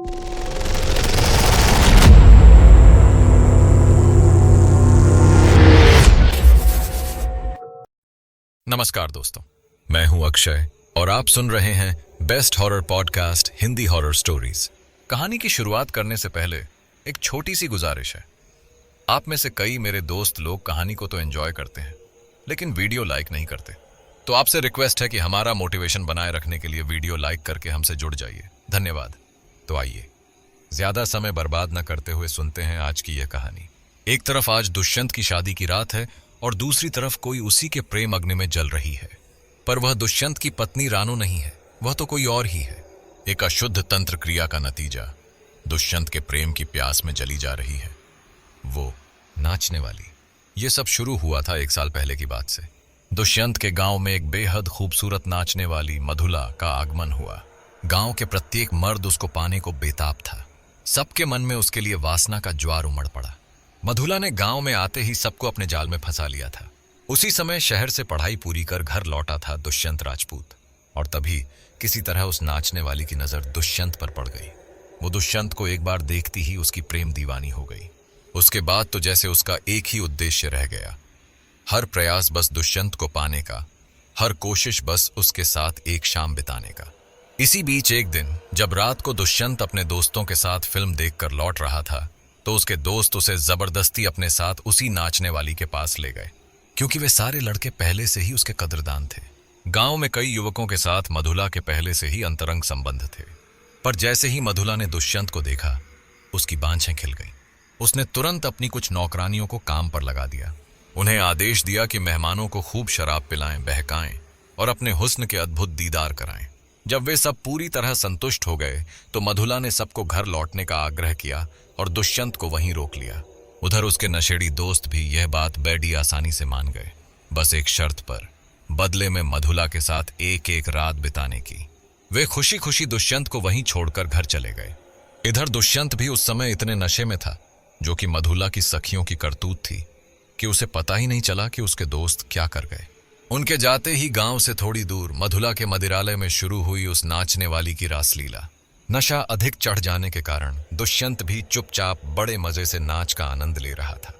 नमस्कार दोस्तों, मैं हूं अक्षय और आप सुन रहे हैं best horror podcast Hindi horror stories. कहानी की शुरुआत करने से पहले एक छोटी सी गुजारिश है। आप में से कई मेरे दोस्त लोग कहानी को तो एंजॉय करते हैं लेकिन वीडियो लाइक नहीं करते। तो आपसे रिक्वेस्ट है कि हमारा मोटिवेशन बनाए रखने के लिए वीडियो लाइक करके हमसे जुड़ जाइए। धन्यवाद। तो आइए ज्यादा समय बर्बाद न करते हुए सुनते हैं आज की यह कहानी। एक तरफ आज दुष्यंत की शादी की रात है और दूसरी तरफ कोई उसी के प्रेम अग्नि में जल रही है। पर वह दुष्यंत की पत्नी रानू नहीं है, वह तो कोई और ही है। एक अशुद्ध तंत्र क्रिया का नतीजा दुष्यंत के प्रेम की प्यास में जली जा रही है। वो नाचने वाली। ये सब शुरू हुआ था 1 साल पहले की बात से। दुष्यंत के गांव में एक बेहद खूबसूरत नाचने वाली मधुला का आगमन हुआ। गांव के प्रत्येक मर्द उसको पाने को बेताब था। सबके मन में उसके लिए वासना का ज्वार उमड़ पड़ा। मधुला ने गांव में आते ही सबको अपने जाल में फंसा लिया था। उसी समय शहर से पढ़ाई पूरी कर घर लौटा था दुष्यंत राजपूत, और तभी किसी तरह उस नाचने वाली की नजर दुष्यंत पर पड़ गई। वो दुष्यंत को एक बार देखती ही उसकी प्रेम दीवानी हो गई। उसके बाद तो जैसे उसका एक ही उद्देश्य रह गया, हर प्रयास बस दुष्यंत को पाने का, हर कोशिश बस उसके साथ एक शाम बिताने का। इसी बीच एक दिन जब रात को दुष्यंत अपने दोस्तों के साथ फिल्म देखकर लौट रहा था तो उसके दोस्त उसे जबरदस्ती अपने साथ उसी नाचने वाली के पास ले गए, क्योंकि वे सारे लड़के पहले से ही उसके कदरदान थे। गांव में कई युवकों के साथ मधुला के पहले से ही अंतरंग संबंध थे, पर जैसे ही मधुला ने दुष्यंत को देखा उसकी बांछें खिल गईं। उसने तुरंत अपनी कुछ नौकरानियों को काम पर लगा दिया। उन्हें आदेश दिया कि मेहमानों को खूब शराब पिलाएं, बहकाएं और अपने हुस्न के अद्भुत दीदार कराएं। जब वे सब पूरी तरह संतुष्ट हो गए तो मधुला ने सबको घर लौटने का आग्रह किया और दुष्यंत को वहीं रोक लिया। उधर उसके नशेड़ी दोस्त भी यह बात बड़ी आसानी से मान गए, बस एक शर्त पर, बदले में मधुला के साथ एक एक रात बिताने की। वे खुशी खुशी दुष्यंत को वहीं छोड़कर घर चले गए। इधर दुष्यंत भी उस समय इतने नशे में था, जो कि मधुला की सखियों की करतूत थी, कि उसे पता ही नहीं चला कि उसके दोस्त क्या कर गए। उनके जाते ही गांव से थोड़ी दूर मधुला के मदिरालय में शुरू हुई उस नाचने वाली की रासलीला। नशा अधिक चढ़ जाने के कारण दुष्यंत भी चुपचाप बड़े मजे से नाच का आनंद ले रहा था।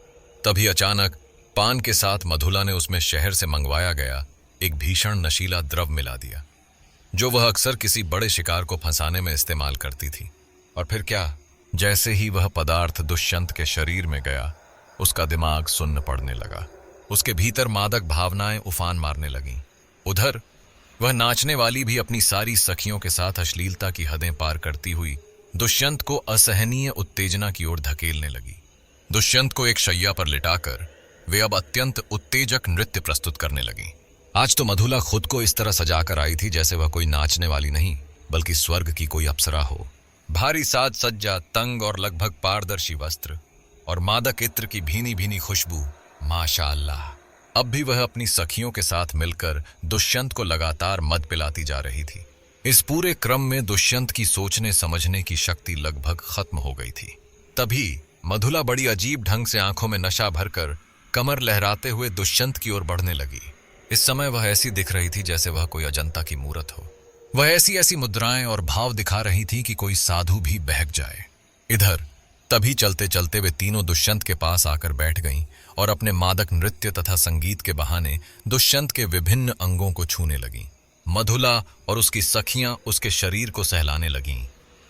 तभी अचानक पान के साथ मधुला ने उसमें शहर से मंगवाया गया एक भीषण नशीला द्रव मिला दिया, जो वह अक्सर किसी बड़े शिकार को फंसाने में इस्तेमाल करती थी। और फिर क्या, जैसे ही वह पदार्थ दुष्यंत के शरीर में गया, उसका दिमाग सुन्न पड़ने लगा। उसके भीतर मादक भावनाएं उफान मारने लगीं। उधर वह नाचने वाली भी अपनी सारी सखियों के साथ अश्लीलता की हदें पार करती हुई दुष्यंत को असहनीय उत्तेजना की ओर धकेलने लगी। दुष्यंत को एक शैया पर लिटाकर वे अब अत्यंत उत्तेजक नृत्य प्रस्तुत करने लगी। आज तो मधुला खुद को इस तरह सजाकर आई थी जैसे वह कोई नाचने वाली नहीं बल्कि स्वर्ग की कोई अप्सरा हो। भारी साज सज्जा, तंग और लगभग पारदर्शी वस्त्र और मादक इत्र की भीनी भीनी खुशबू, माशाअल्लाह। अब भी वह अपनी सखियों के साथ मिलकर दुष्यंत को लगातार मद पिलाती जा रही थी। इस पूरे क्रम में दुष्यंत की सोचने समझने की शक्ति लगभग खत्म हो गई थी। तभी मधुला बड़ी अजीब ढंग से आंखों में नशा भरकर कमर लहराते हुए दुष्यंत की ओर बढ़ने लगी। इस समय वह ऐसी दिख रही थी जैसे वह कोई अजंता की मूरत हो। वह ऐसी ऐसी मुद्राएं और भाव दिखा रही थी कि कोई साधु भी बहक जाए। इधर तभी चलते चलते वे तीनों दुष्यंत के पास आकर बैठ गईं और अपने मादक नृत्य तथा संगीत के बहाने दुष्यंत के विभिन्न अंगों को छूने लगीं। मधुला और उसकी सखियां उसके शरीर को सहलाने लगीं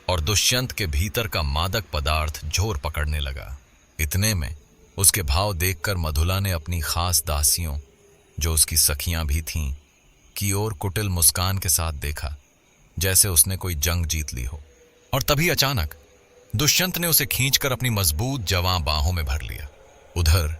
और दुष्यंत के भीतर का मादक पदार्थ जोर पकड़ने लगा। इतने में उसके भाव देखकर मधुला ने अपनी खास दासियों, जो उसकी सखियां भी थीं, की ओर कुटिल मुस्कान के साथ देखा, जैसे उसने कोई जंग जीत ली हो। और तभी अचानक दुष्यंत ने उसे खींचकर अपनी मजबूत जवां बाहों में भर लिया। उधर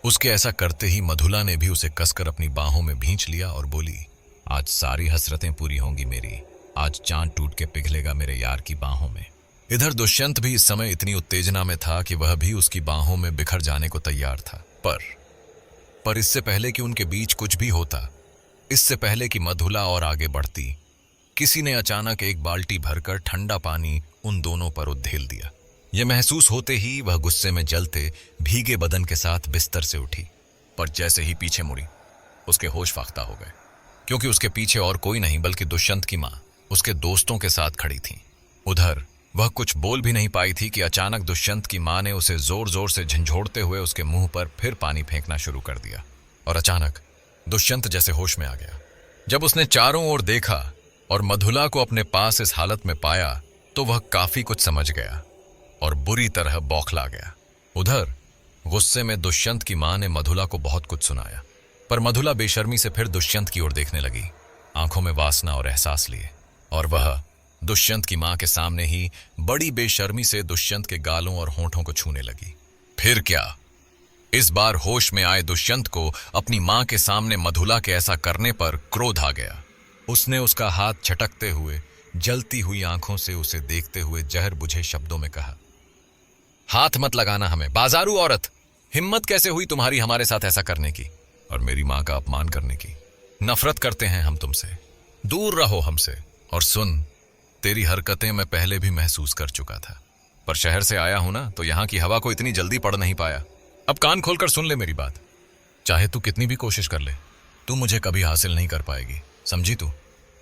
उसके ऐसा करते ही मधुला ने भी उसे कसकर अपनी बाहों में भींच लिया और बोली, आज सारी हसरतें पूरी होंगी मेरी, आज चांद टूट के पिघलेगा मेरे यार की बाहों में। इधर दुष्यंत भी इस समय इतनी उत्तेजना में था कि वह भी उसकी बाहों में बिखर जाने को तैयार था। पर इससे पहले कि उनके बीच कुछ भी होता, इससे पहले कि मधुला और आगे बढ़ती, किसी ने अचानक एक बाल्टी भरकर ठंडा पानी उन दोनों पर उधेल दिया। यह महसूस होते ही वह गुस्से में जलते भीगे बदन के साथ बिस्तर से उठी, पर जैसे ही पीछे मुड़ी उसके होश फाख्ता हो गए, क्योंकि उसके पीछे और कोई नहीं बल्कि दुष्यंत की मां उसके दोस्तों के साथ खड़ी थी। उधर वह कुछ बोल भी नहीं पाई थी कि अचानक दुष्यंत की मां ने उसे जोर जोर से झंझोड़ते हुए उसके मुंह पर फिर पानी फेंकना शुरू कर दिया। और अचानक दुष्यंत जैसे होश में आ गया। जब उसने चारों ओर देखा और मधुला को अपने पास इस हालत में पाया तो वह काफी कुछ समझ गया और बुरी तरह बौखला गया। उधर गुस्से में दुष्यंत की मां ने मधुला को बहुत कुछ सुनाया, पर मधुला बेशर्मी से फिर दुष्यंत की ओर देखने लगी, आंखों में वासना और एहसास लिए। और वह दुष्यंत की मां के सामने ही बड़ी बेशर्मी से दुष्यंत के गालों और होंठों को छूने लगी। फिर क्या, इस बार होश में आए दुष्यंत को अपनी मां के सामने मधुला के ऐसा करने पर क्रोध आ गया। उसने उसका हाथ झटकते हुए जलती हुई आंखों से उसे देखते हुए जहर बुझे शब्दों में कहा, हाथ मत लगाना हमें, बाजारू औरत! हिम्मत कैसे हुई तुम्हारी हमारे साथ ऐसा करने की और मेरी मां का अपमान करने की? नफरत करते हैं हम तुमसे, दूर रहो हमसे। और सुन, तेरी हरकतें मैं पहले भी महसूस कर चुका था, पर शहर से आया हूं ना, तो यहां की हवा को इतनी जल्दी पढ़ नहीं पाया। अब कान खोलकर सुन ले मेरी बात। चाहे तू कितनी भी कोशिश कर ले, तू मुझे कभी हासिल नहीं कर पाएगी, समझी तू?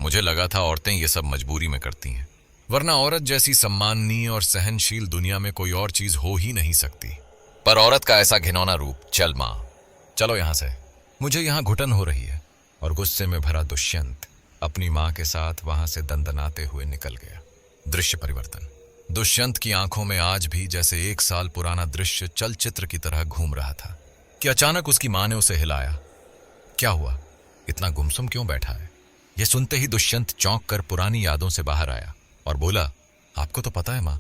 मुझे लगा था औरतें ये सब मजबूरी में करती हैं, वरना औरत जैसी सम्माननीय और सहनशील दुनिया में कोई और चीज हो ही नहीं सकती। पर औरत का ऐसा घिनौना रूप, चल मां, चलो यहां से, मुझे यहां घुटन हो रही है। और गुस्से में भरा दुष्यंत अपनी मां के साथ वहां से दंदनाते हुए निकल गया। दृश्य परिवर्तन। दुष्यंत की आंखों में आज भी जैसे 1 साल पुराना दृश्य चलचित्र की तरह घूम रहा था कि अचानक उसकी मां ने उसे हिलाया। क्या हुआ, इतना गुमसुम क्यों बैठा है? यह सुनते ही दुष्यंत चौंक कर पुरानी यादों से बाहर आया और बोला, आपको तो पता है मां,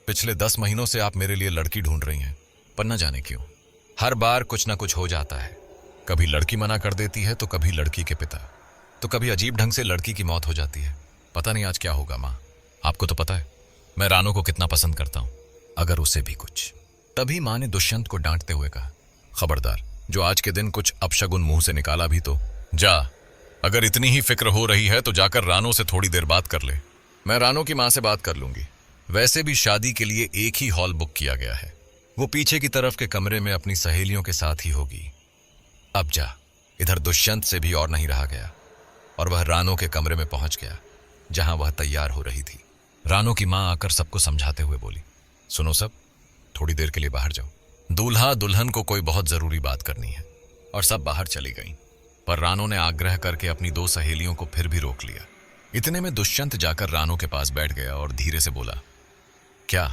पिछले 10 महीनों से आप मेरे लिए लड़की ढूंढ रही हैं, पर न जाने क्यों हर बार कुछ ना कुछ हो जाता है। कभी लड़की मना कर देती है, तो कभी लड़की के पिता, तो कभी अजीब ढंग से लड़की की मौत हो जाती है। पता नहीं आज क्या होगा मां। आपको तो पता है मैं रानो को कितना पसंद करता हूं, अगर उसे भी कुछ। तभी मां ने दुष्यंत को डांटते हुए कहा, खबरदार, जो आज के दिन कुछ अपशगुन मुंह से निकाला भी तो जा। अगर इतनी ही फिक्र हो रही है तो जाकर रानो से थोड़ी देर बात कर ले। मैं रानो की मां से बात कर लूंगी। वैसे भी शादी के लिए एक ही हॉल बुक किया गया है, वो पीछे की तरफ के कमरे में अपनी सहेलियों के साथ ही होगी। अब जा। इधर दुष्यंत से भी और नहीं रहा गया और वह रानो के कमरे में पहुंच गया, जहां वह तैयार हो रही थी। रानो की मां आकर सबको समझाते हुए बोली, सुनो सब, थोड़ी देर के लिए बाहर जाओ, दूल्हा दुल्हन को कोई बहुत जरूरी बात करनी है। और सब बाहर चली गईं, पर रानो ने आग्रह करके अपनी 2 सहेलियों को फिर भी रोक लिया। इतने में दुष्यंत जाकर रानो के पास बैठ गया और धीरे से बोला, क्या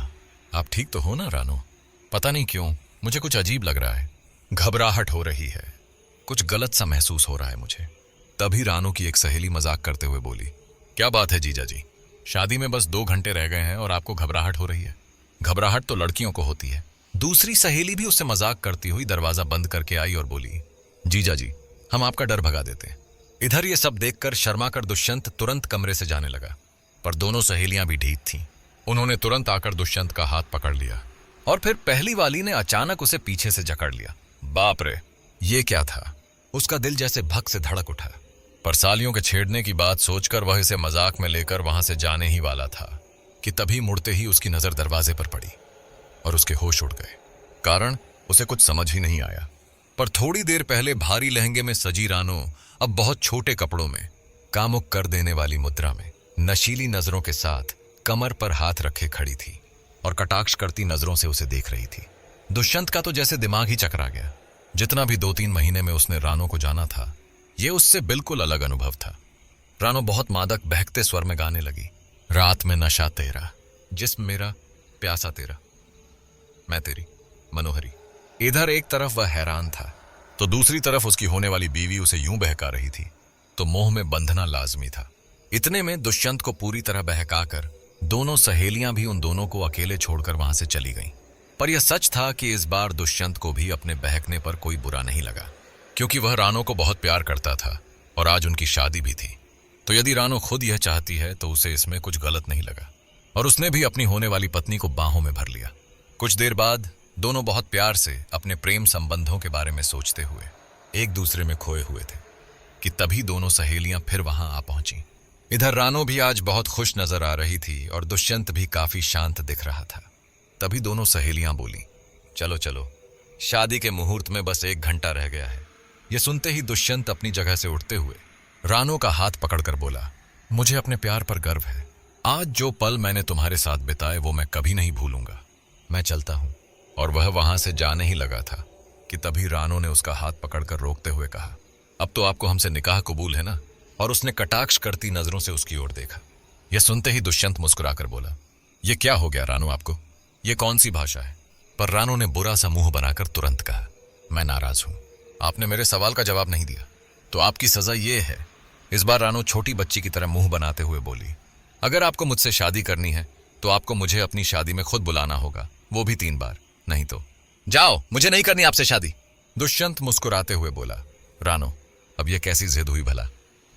आप ठीक तो हो ना रानो? पता नहीं क्यों मुझे कुछ अजीब लग रहा है, घबराहट हो रही है, कुछ गलत सा महसूस हो रहा है मुझे। तभी रानो की एक सहेली मजाक करते हुए बोली, क्या बात है जीजा जी, शादी में बस 2 घंटे रह गए हैं और आपको घबराहट हो रही है? घबराहट तो लड़कियों को होती है। दूसरी सहेली भी उससे मजाक करती हुई दरवाजा बंद करके आई और बोली, जीजा जी, हम आपका डर भगा देते हैं। इधर ये सब देखकर शर्मा कर दुष्यंत तुरंत कमरे से जाने लगा, पर दोनों सहेलियां भी ढीठ थीं। उन्होंने तुरंत आकर दुष्यंत का हाथ पकड़ लिया और फिर पहली वाली ने अचानक उसे पीछे से जकड़ लिया। बाप रे, ये क्या था? उसका दिल जैसे भक से धड़क उठा, पर सालियों के छेड़ने की बात सोचकर वह इसे मजाक में लेकर वहां से जाने ही वाला था कि तभी मुड़ते ही उसकी नजर दरवाजे पर पड़ी और उसके होश उड़ गए। कारण उसे कुछ समझ ही नहीं आया, पर थोड़ी देर पहले भारी लहंगे में सजी रानो अब बहुत छोटे कपड़ों में, कामुक कर देने वाली मुद्रा में, नशीली नजरों के साथ कमर पर हाथ रखे खड़ी थी और कटाक्ष करती नजरों से उसे देख रही थी। दुष्यंत का तो जैसे दिमाग ही चकरा गया। जितना भी 2-3 महीने में उसने रानो को जाना था, ये उससे बिल्कुल अलग अनुभव था। रानो बहुत मादक बहकते स्वर में गाने लगी, रात में नशा तेरा, जिस्म मेरा, प्यासा तेरा, मैं तेरी मनोहरी। इधर एक तरफ वह हैरान था तो दूसरी तरफ उसकी होने वाली बीवी उसे यूं बहका रही थी, तो मोह में बंधना लाजमी था। इतने में दुष्यंत को पूरी तरह बहकाकर दोनों सहेलियां भी उन दोनों को अकेले छोड़कर वहां से चली गईं। पर यह सच था कि इस बार दुष्यंत को भी अपने बहकने पर कोई बुरा नहीं लगा, क्योंकि वह रानो को बहुत प्यार करता था और आज उनकी शादी भी थी। तो यदि रानो खुद यह चाहती है तो उसे इसमें कुछ गलत नहीं लगा और उसने भी अपनी होने वाली पत्नी को बाहों में भर लिया। कुछ देर बाद दोनों बहुत प्यार से अपने प्रेम संबंधों के बारे में सोचते हुए एक दूसरे में खोए हुए थे कि तभी दोनों सहेलियां फिर वहां आ पहुंची। इधर रानो भी आज बहुत खुश नजर आ रही थी और दुष्यंत भी काफी शांत दिख रहा था। तभी दोनों सहेलियां बोली, चलो चलो, शादी के मुहूर्त में बस 1 घंटा रह गया है। यह सुनते ही दुष्यंत अपनी जगह से उठते हुए रानो का हाथ पकड़कर बोला, मुझे अपने प्यार पर गर्व है आज जो पल मैंने तुम्हारे साथ बिताए वो मैं कभी नहीं भूलूंगा। मैं चलता हूं और वह वहां से जाने ही लगा था कि तभी रानो ने उसका हाथ पकड़कर रोकते हुए कहा, अब तो आपको हमसे निकाह कबूल है ना? और उसने कटाक्ष करती नजरों से उसकी ओर देखा। यह सुनते ही दुष्यंत मुस्कुराकर बोला, यह क्या हो गया रानो आपको? यह कौन सी भाषा है? पर रानो ने बुरा सा मुंह बनाकर तुरंत कहा, मैं नाराज हूं, आपने मेरे सवाल का जवाब नहीं दिया, तो आपकी सजा यह है। इस बार रानो छोटी बच्ची की तरह मुंह बनाते हुए बोली, अगर आपको मुझसे शादी करनी है तो आपको मुझे अपनी शादी में खुद बुलाना होगा, वो भी 3 बार, नहीं तो जाओ, मुझे नहीं करनी आपसे शादी। दुष्यंत मुस्कुराते हुए बोला, रानो अब यह कैसी जिद हुई भला?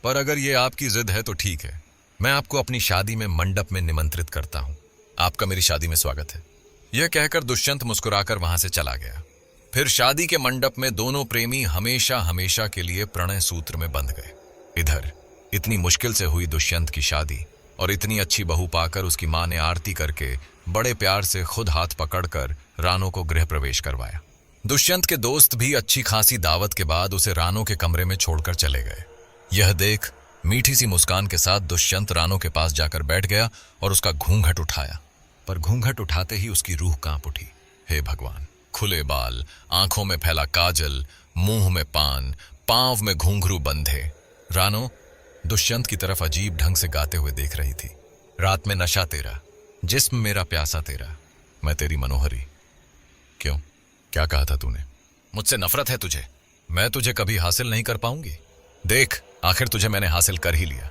पर अगर यह आपकी जिद है तो ठीक है, मैं आपको अपनी शादी में मंडप में निमंत्रित करता हूं। आपका मेरी शादी में स्वागत है। यह कहकर दुष्यंत मुस्कुराकर वहां से चला गया। फिर शादी के मंडप में दोनों प्रेमी हमेशा हमेशा के लिए प्रणय सूत्र में बंध गए। इधर इतनी मुश्किल से हुई दुष्यंत की शादी और इतनी अच्छी बहू पाकर उसकी मां ने आरती करके बड़े प्यार से खुद हाथ पकड़कर रानो को गृह प्रवेश करवाया। दुष्यंत के दोस्त भी अच्छी खासी दावत के बाद उसे रानो के कमरे में छोड़कर चले गए। यह देख मीठी सी मुस्कान के साथ दुष्यंत रानो के पास जाकर बैठ गया और उसका घूंघट उठाया। पर घूंघट उठाते ही उसकी रूह कांप उठी। हे भगवान, खुले बाल, आंखों में फैला काजल, मुंह में पान, पांव में घुंघरू बंधे। रानो दुष्यंत की तरफ अजीब ढंग से गाते हुए देख रही थी। रात में नशा तेरा, जिस्म मेरा प्यासा तेरा, मैं तेरी मनोहरी। क्यों, क्या कहा था तूने? मुझसे नफरत है तुझे? मैं तुझे कभी हासिल नहीं कर पाऊंगी। देख, आखिर तुझे मैंने हासिल कर ही लिया।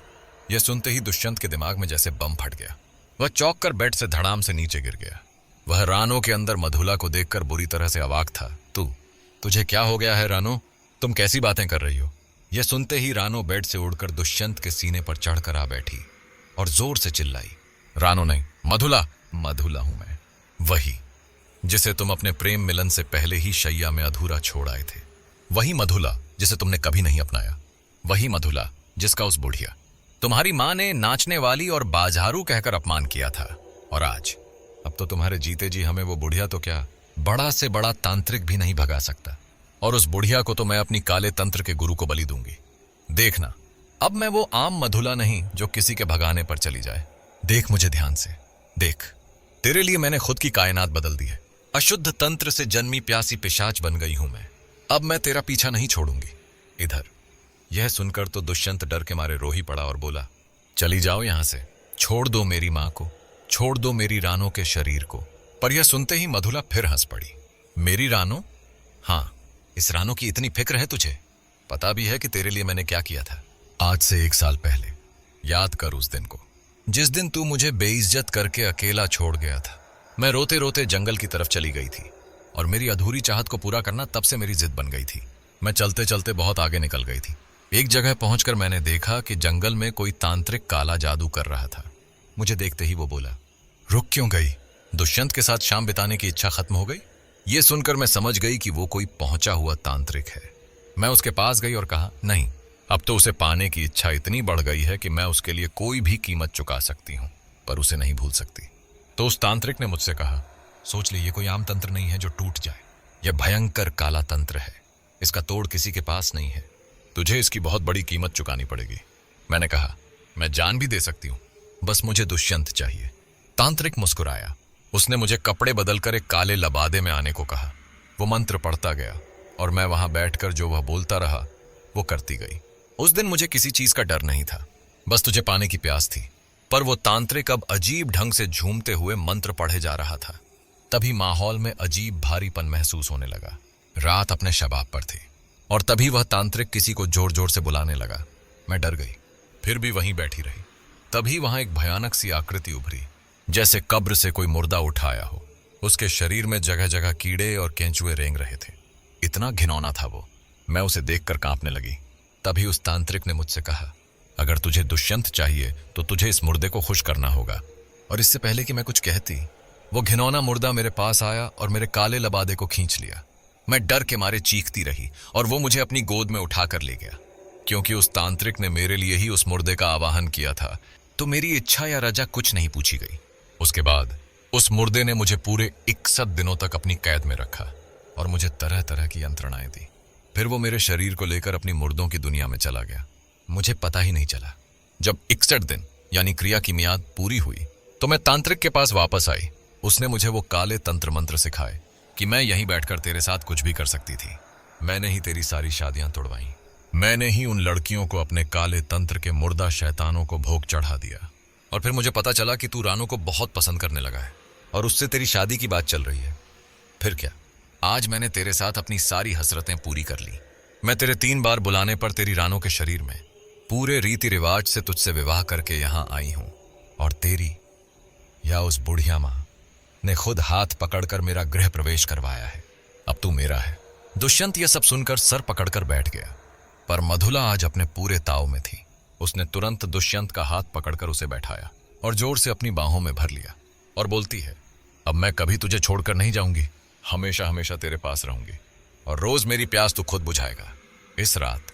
यह सुनते ही दुष्यंत के दिमाग में जैसे बम फट गया। वह चौंक कर बेड से धड़ाम से नीचे गिर गया। वह रानो के अंदर मधुला को देखकर बुरी तरह से अवाक था। तुझे क्या हो गया है रानो? तुम कैसी बातें कर रही हो? यह सुनते ही रानो बेड से उड़कर दुष्यंत के सीने पर चढ़कर आ बैठी और जोर से चिल्लाई, रानो नहीं, मधुला। मधुला हूं मैं, वही जिसे तुम अपने प्रेम मिलन से पहले ही शैया में अधूरा छोड़ आए थे। वही मधुला जिसे तुमने कभी नहीं अपनाया। वही मधुला जिसका उस बुढ़िया तुम्हारी मां ने नाचने वाली और बाजारू कहकर अपमान किया था। और आज अब तो तुम्हारे जीते जी हमें वो बुढ़िया तो क्या, बड़ा से बड़ा तांत्रिक भी नहीं भगा सकता। और उस बुढ़िया को तो मैं अपनी काले तंत्र के गुरु को बलि दूंगी। देखना, अब मैं वो आम मधुला नहीं जो किसी के भगाने पर चली जाए। देख मुझे ध्यान से, देख, तेरे लिए मैंने खुद की कायनात बदल दी है। अशुद्ध तंत्र से जन्मी प्यासी पिशाच बन गई हूं मैं। अब मैं तेरा पीछा नहीं छोड़ूंगी। इधर यह सुनकर तो दुष्यंत डर के मारे रो ही पड़ा और बोला, चली जाओ यहां से, छोड़ दो मेरी मां को, छोड़ दो मेरी रानो के शरीर को। पर यह सुनते ही मधुला फिर हंस पड़ी। मेरी रानो? हाँ, इस रानो की इतनी फिक्र है तुझे? पता भी है कि तेरे लिए मैंने क्या किया था। आज से 1 साल पहले याद कर उस दिन को, जिस दिन तू मुझे बेइज्जत करके अकेला छोड़ गया था। मैं रोते रोते जंगल की तरफ चली गई थी और मेरी अधूरी चाहत को पूरा करना तब से मेरी जिद बन गई थी। मैं चलते चलते बहुत आगे निकल गई थी। एक जगह पहुंचकर मैंने देखा कि जंगल में कोई तांत्रिक काला जादू कर रहा था। मुझे देखते ही वो बोला, रुक क्यों गई? दुष्यंत के साथ शाम बिताने की इच्छा खत्म हो गई? ये सुनकर मैं समझ गई कि वो कोई पहुंचा हुआ तांत्रिक है। मैं उसके पास गई और कहा, नहीं, अब तो उसे पाने की इच्छा इतनी बढ़ गई है कि मैं उसके लिए कोई भी कीमत चुका सकती हूं, पर उसे नहीं भूल सकती। तो उस तांत्रिक ने मुझसे कहा, सोच ले, ये कोई आम तंत्र नहीं है जो टूट जाए। यह भयंकर काला तंत्र है, इसका तोड़ किसी के पास नहीं है। तुझे इसकी बहुत बड़ी कीमत चुकानी पड़ेगी। मैंने कहा, मैं जान भी दे सकती हूं, बस मुझे दुष्यंत चाहिए। तांत्रिक मुस्कुराया। उसने मुझे कपड़े बदलकर एक काले लबादे में आने को कहा। वो मंत्र पढ़ता गया और मैं वहां बैठकर जो वह बोलता रहा वो करती गई। उस दिन मुझे किसी चीज का डर नहीं था, बस तुझे पाने की प्यास थी। पर वो तांत्रिक अब अजीब ढंग से झूमते हुए मंत्र पढ़े जा रहा था। तभी माहौल में अजीब भारीपन महसूस होने लगा। रात अपने शबाब पर थी और तभी वह तांत्रिक किसी को जोर जोर से बुलाने लगा। मैं डर गई, फिर भी वहीं बैठी रही। तभी वहां एक भयानक सी आकृति उभरी, जैसे कब्र से कोई मुर्दा उठाया हो। उसके शरीर में जगह जगह कीड़े और केंचुए रेंग रहे थे। इतना घिनौना था वो, मैं उसे देखकर कांपने लगी। तभी उस तांत्रिक ने मुझसे कहा, अगर तुझे दुष्यंत चाहिए तो तुझे इस मुर्दे को खुश करना होगा। और इससे पहले कि मैं कुछ कहती, वो घिनौना मुर्दा मेरे पास आया और मेरे काले लबादे को खींच लिया। मैं डर के मारे चीखती रही और वो मुझे अपनी गोद में उठाकर ले गया। क्योंकि उस तांत्रिक ने मेरे लिए ही उस मुर्दे का आवाहन किया था, तो मेरी इच्छा या रजा कुछ नहीं पूछी गई। उसके बाद उस मुर्दे ने मुझे पूरे 61 दिनों तक अपनी कैद में रखा और मुझे तरह तरह की यंत्रणाएं दी। फिर वो मेरे शरीर को लेकर अपनी मुर्दों की दुनिया में चला गया। मुझे पता ही नहीं चला। जब 61 दिन यानी क्रिया की मियाद पूरी हुई तो मैं तांत्रिक के पास वापस आई। उसने मुझे वो काले तंत्र मंत्र सिखाए कि मैं यहीं बैठकर तेरे साथ कुछ भी कर सकती थी। मैंने ही तेरी सारी शादियां तोड़वाई। मैंने ही उन लड़कियों को अपने काले तंत्र के मुर्दा शैतानों को भोग चढ़ा दिया। और फिर मुझे पता चला कि तू रानू को बहुत पसंद करने लगा है और उससे तेरी शादी की बात चल रही है। फिर क्या, आज मैंने तेरे साथ अपनी सारी हसरतें पूरी कर ली। मैं तेरे 3 बार बुलाने पर तेरी रानू के शरीर में पूरे रीति रिवाज से तुझसे विवाह करके यहां आई हूं। और तेरी या उस बुढ़िया मां ने खुद हाथ पकड़कर मेरा गृह प्रवेश करवाया है। अब तू मेरा है। दुष्यंत यह सब सुनकर सर पकड़कर बैठ गया। पर मधुला आज अपने पूरे ताव में थी। उसने तुरंत दुष्यंत का हाथ पकड़कर उसे बैठाया और जोर से अपनी बाहों में भर लिया और बोलती है, अब मैं कभी तुझे छोड़कर नहीं जाऊंगी, हमेशा हमेशा तेरे पास रहूंगी और रोज मेरी प्यास तू खुद बुझाएगा। इस रात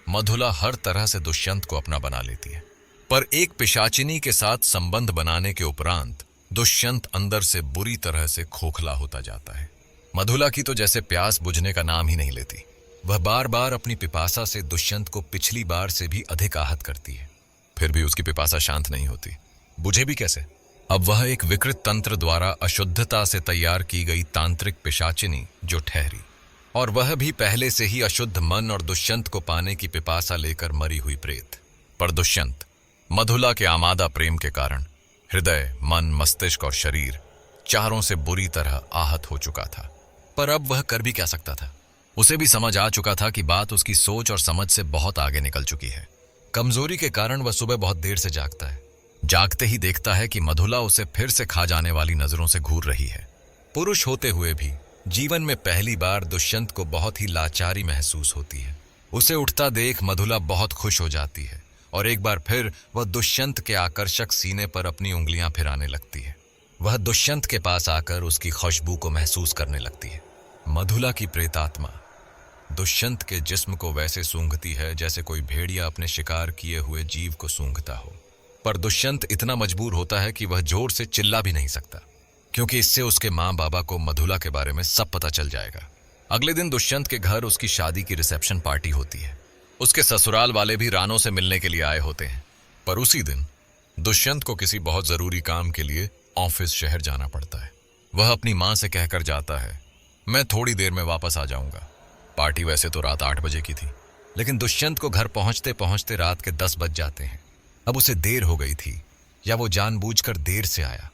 मधुला हर तरह से दुष्यंत को अपना बना लेती है। पर एक पिशाचिनी के साथ संबंध बनाने के उपरांत दुष्यंत अंदर से बुरी तरह से खोखला होता जाता है। मधुला की तो जैसे प्यास बुझने का नाम ही नहीं लेती। वह बार बार अपनी पिपासा से दुष्यंत को पिछली बार से भी अधिक आहत करती है। फिर भी उसकी पिपासा शांत नहीं होती। बुझे भी कैसे? अब वह एक विकृत तंत्र द्वारा अशुद्धता से तैयार की गई तांत्रिक पिशाचिनी जो ठहरी, और वह भी पहले से ही अशुद्ध मन और दुष्यंत को पाने की पिपासा लेकर मरी हुई प्रेत। पर दुष्यंत मधुला के आमादा प्रेम के कारण हृदय, मन, मस्तिष्क और शरीर चारों से बुरी तरह आहत हो चुका था। पर अब वह कर भी क्या सकता था? उसे भी समझ आ चुका था कि बात उसकी सोच और समझ से बहुत आगे निकल चुकी है। कमजोरी के कारण वह सुबह बहुत देर से जागता है। जागते ही देखता है कि मधुला उसे फिर से खा जाने वाली नजरों से घूर रही है। पुरुष होते हुए भी जीवन में पहली बार दुष्यंत को बहुत ही लाचारी महसूस होती है। उसे उठता देख मधुला बहुत खुश हो जाती है और एक बार फिर वह दुष्यंत के आकर्षक सीने पर अपनी उंगलियां फिराने लगती है। वह दुष्यंत के पास आकर उसकी खुशबू को महसूस करने लगती है। मधुला की प्रेतात्मा दुष्यंत के जिस्म को वैसे सूंघती है जैसे कोई भेड़िया अपने शिकार किए हुए जीव को सूंघता हो। पर दुष्यंत इतना मजबूर होता है कि वह जोर से चिल्ला भी नहीं सकता, क्योंकि इससे उसके माँ बाबा को मधुला के बारे में सब पता चल जाएगा। अगले दिन दुष्यंत के घर उसकी शादी की रिसेप्शन पार्टी होती है। उसके ससुराल वाले भी रानो से मिलने के लिए आए होते हैं। पर उसी दिन दुष्यंत को किसी बहुत जरूरी काम के लिए ऑफिस शहर जाना पड़ता है। वह अपनी माँ से कहकर जाता है, मैं थोड़ी देर में वापस आ जाऊंगा। पार्टी वैसे तो रात 8 बजे की थी, लेकिन दुष्यंत को घर पहुंचते पहुंचते रात के 10 बज जाते हैं। अब उसे देर हो गई थी या वो जानबूझकर देर से आया,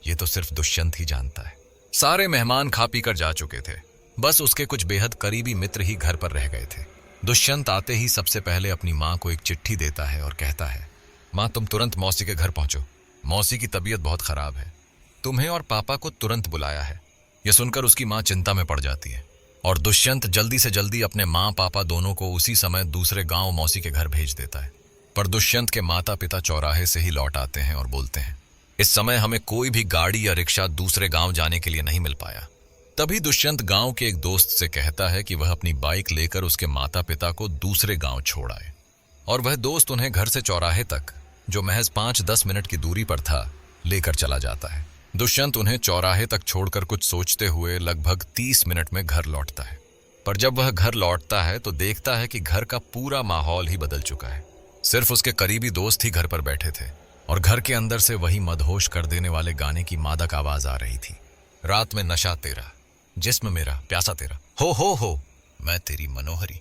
ये तो सिर्फ दुष्यंत ही जानता है। सारे मेहमान खा पी कर जा चुके थे। बस उसके कुछ बेहद करीबी मित्र ही घर पर रह गए थे। दुष्यंत आते ही सबसे पहले अपनी माँ को एक चिट्ठी देता है और कहता है, माँ तुम तुरंत मौसी के घर पहुंचो, मौसी की तबीयत बहुत खराब है। तुम्हें और पापा को तुरंत बुलाया है। यह सुनकर उसकी माँ चिंता में पड़ जाती है और दुष्यंत जल्दी से जल्दी अपने माँ पापा दोनों को उसी समय दूसरे गांव मौसी के घर भेज देता है। पर दुष्यंत के माता पिता चौराहे से ही लौट आते हैं और बोलते हैं, इस समय हमें कोई भी गाड़ी या रिक्शा दूसरे गांव जाने के लिए नहीं मिल पाया। तभी दुष्यंत गांव के एक दोस्त से कहता है कि वह अपनी बाइक लेकर उसके माता पिता को दूसरे गांव छोड़ आए, और वह दोस्त उन्हें घर से चौराहे तक, जो महज 5-10 मिनट की दूरी पर था, लेकर चला जाता है। दुष्यंत उन्हें चौराहे तक छोड़कर कुछ सोचते हुए लगभग 30 मिनट में घर लौटता है। पर जब वह घर लौटता है तो देखता है कि घर का पूरा माहौल ही बदल चुका है। सिर्फ उसके करीबी दोस्त ही घर पर बैठे थे और घर के अंदर से वही मदहोश कर देने वाले गाने की मादक आवाज आ रही थी। रात में नशा तेरा, जिस्म मेरा, प्यासा तेरा, हो मैं तेरी मनोहरी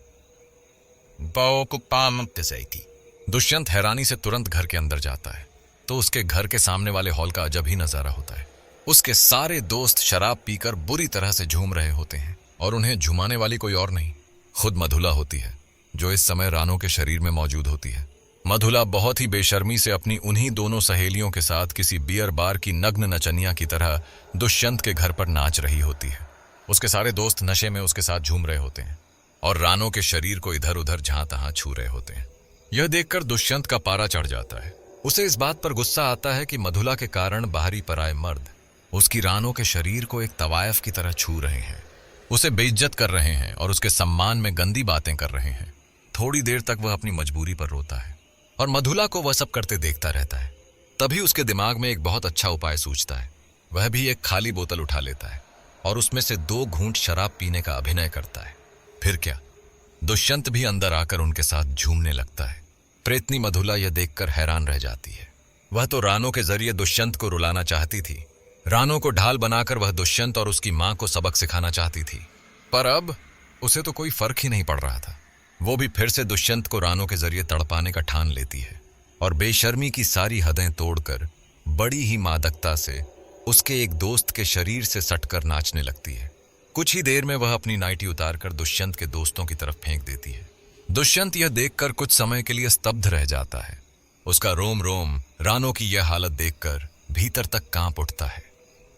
थी। दुष्यंत हैरानी से तुरंत घर के अंदर जाता है तो उसके घर के सामने वाले हॉल का अजब ही नजारा होता है। उसके सारे दोस्त शराब पीकर बुरी तरह से झूम रहे होते हैं और उन्हें झुमाने वाली कोई और नहीं, खुद मधुला होती है, जो इस समय रानो के शरीर में मौजूद होती है। मधुला बहुत ही बेशर्मी से अपनी उन्हीं दोनों सहेलियों के साथ किसी बियर बार की नग्न नचनिया की तरह दुष्यंत के घर पर नाच रही होती है। उसके सारे दोस्त नशे में उसके साथ झूम रहे होते हैं और रानो के शरीर को इधर उधर जहां तहां छू रहे होते हैं। यह देखकर दुष्यंत का पारा चढ़ जाता है। उसे इस बात पर गुस्सा आता है कि मधुला के कारण बाहरी पराए मर्द उसकी रानो के शरीर को एक तवायफ की तरह छू रहे हैं, उसे बेइज्जत कर रहे हैं और उसके सम्मान में गंदी बातें कर रहे हैं। थोड़ी देर तक वह अपनी मजबूरी पर रोता है और मधुला को वह सब करते देखता रहता है। तभी उसके दिमाग में एक बहुत अच्छा उपाय सूझता है। वह भी एक खाली बोतल उठा लेता है और उसमें से 2 घूंट शराब पीने का अभिनय करता है। फिर क्या, दुष्यंत भी अंदर आकर उनके साथ झूमने लगता है। प्रेतनी मधुला यह देखकर हैरान रह जाती है। वह तो रानो के जरिए दुष्यंत को रुलाना चाहती थी। रानो को ढाल बनाकर वह दुष्यंत और उसकी मां को सबक सिखाना चाहती थी। पर अब उसे तो कोई फर्क ही नहीं पड़ रहा था। वो भी फिर से दुष्यंत को रानो के जरिए तड़पाने का ठान लेती है और बेशर्मी की सारी हदें तोड़कर बड़ी ही मादकता से उसके एक दोस्त के शरीर से सटकर नाचने लगती है। कुछ ही देर में वह अपनी नाइटी उतारकर दुष्यंत के दोस्तों की तरफ फेंक देती है। दुष्यंत यह देखकर कुछ समय के लिए स्तब्ध रह जाता है। उसका रोम रोम रानो की यह हालत देखकर भीतर तक कांप उठता है।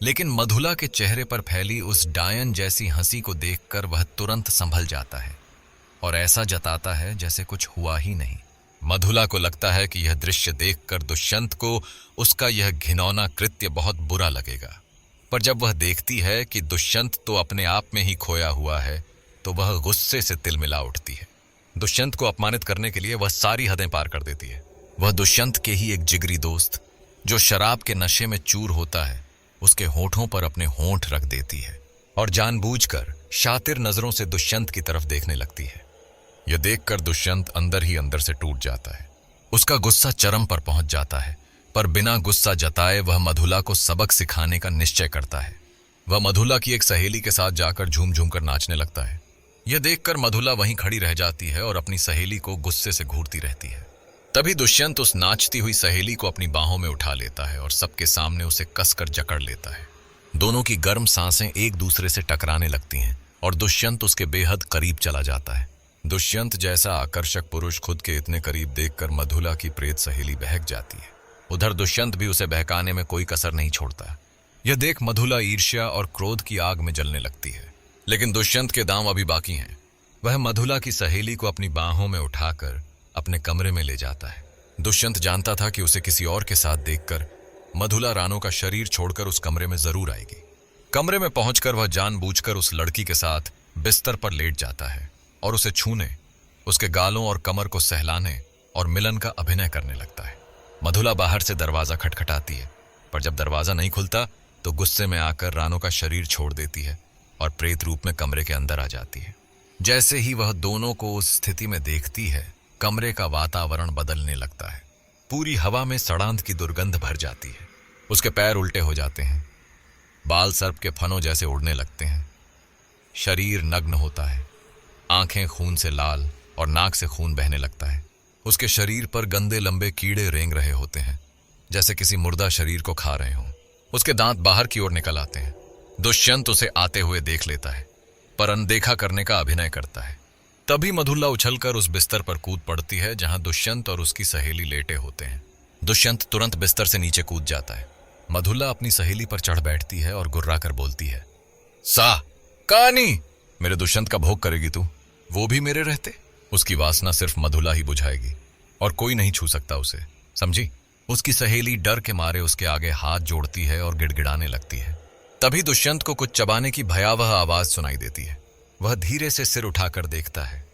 लेकिन मधुला के चेहरे पर फैली उस डायन जैसी हंसी को देखकर वह तुरंत संभल जाता है और ऐसा जताता है जैसे कुछ हुआ ही नहीं। मधुला को लगता है कि यह दृश्य देखकर दुष्यंत को उसका यह घिनौना कृत्य बहुत बुरा लगेगा। पर जब वह देखती है कि दुष्यंत तो अपने आप में ही खोया हुआ है तो वह गुस्से से तिलमिला उठती है। दुष्यंत को अपमानित करने के लिए वह सारी हदें पार कर देती है। वह दुष्यंत के ही एक जिगरी दोस्त जो शराब के नशे में चूर होता है उसके होठों पर अपने होंठ रख देती है और जानबूझकर शातिर नजरों से दुष्यंत की तरफ देखने लगती है। यह देखकर दुष्यंत अंदर ही अंदर से टूट जाता है। उसका गुस्सा चरम पर पहुंच जाता है, पर बिना गुस्सा जताए वह मधुला को सबक सिखाने का निश्चय करता है। वह मधुला की एक सहेली के साथ जाकर झूम झूम कर नाचने लगता है। यह देखकर मधुला वहीं खड़ी रह जाती है और अपनी सहेली को गुस्से से घूरती रहती है। तभी दुष्यंत उस नाचती हुई सहेली को अपनी बाहों में उठा लेता है और सबके सामने उसे कसकर जकड़ लेता है। दोनों की गर्म सांसें एक दूसरे से टकराने लगती हैं और दुष्यंत उसके बेहद करीब चला जाता है। दुष्यंत जैसा आकर्षक पुरुष खुद के इतने करीब देखकर मधुला की प्रेत सहेली बहक जाती है। उधर दुष्यंत भी उसे बहकाने में कोई कसर नहीं छोड़ता। यह देख मधुला ईर्ष्या और क्रोध की आग में जलने लगती है। लेकिन दुष्यंत के दांव अभी बाकी हैं। वह मधुला की सहेली को अपनी बाहों में उठाकर अपने कमरे में ले जाता है। दुष्यंत जानता था कि उसे किसी और के साथ देखकर मधुला रानो का शरीर छोड़कर उस कमरे में जरूर आएगी। कमरे में पहुंचकर वह जानबूझकर उस लड़की के साथ बिस्तर पर लेट जाता है और उसे छूने, उसके गालों और कमर को सहलाने और मिलन का अभिनय करने लगता है। मधुला बाहर से दरवाजा खटखटाती है, पर जब दरवाजा नहीं खुलता तो गुस्से में आकर रानो का शरीर छोड़ देती है और प्रेत रूप में कमरे के अंदर आ जाती है। जैसे ही वह दोनों को उस स्थिति में देखती है, कमरे का वातावरण बदलने लगता है। पूरी हवा में सड़ांध की दुर्गंध भर जाती है। उसके पैर उल्टे हो जाते हैं, बाल सर्प के फनों जैसे उड़ने लगते हैं। शरीर नग्न होता है, आंखें खून से लाल और नाक से खून बहने लगता है। उसके शरीर पर गंदे लंबे कीड़े रेंग रहे होते हैं, जैसे किसी मुर्दा शरीर को खा रहे हों। उसके दांत बाहर की ओर निकल आते हैं। दुष्यंत उसे आते हुए देख लेता है, पर अनदेखा करने का अभिनय करता है। तभी मधुला उछलकर उस बिस्तर पर कूद पड़ती है जहां दुष्यंत और उसकी सहेली लेटे होते हैं। दुष्यंत तुरंत बिस्तर से नीचे कूद जाता है। मधुला अपनी सहेली पर चढ़ बैठती है और गुर्राकर बोलती है, सा कहानी मेरे दुष्यंत का भोग करेगी तू, वो भी मेरे रहते। उसकी वासना सिर्फ मधुला ही बुझाएगी और कोई नहीं छू सकता उसे, समझी। उसकी सहेली डर के मारे उसके आगे हाथ जोड़ती है और गिड़गिड़ाने लगती है। तभी दुष्यंत को कुछ चबाने की भयावह आवाज सुनाई देती है। वह धीरे से सिर उठाकर देखता है।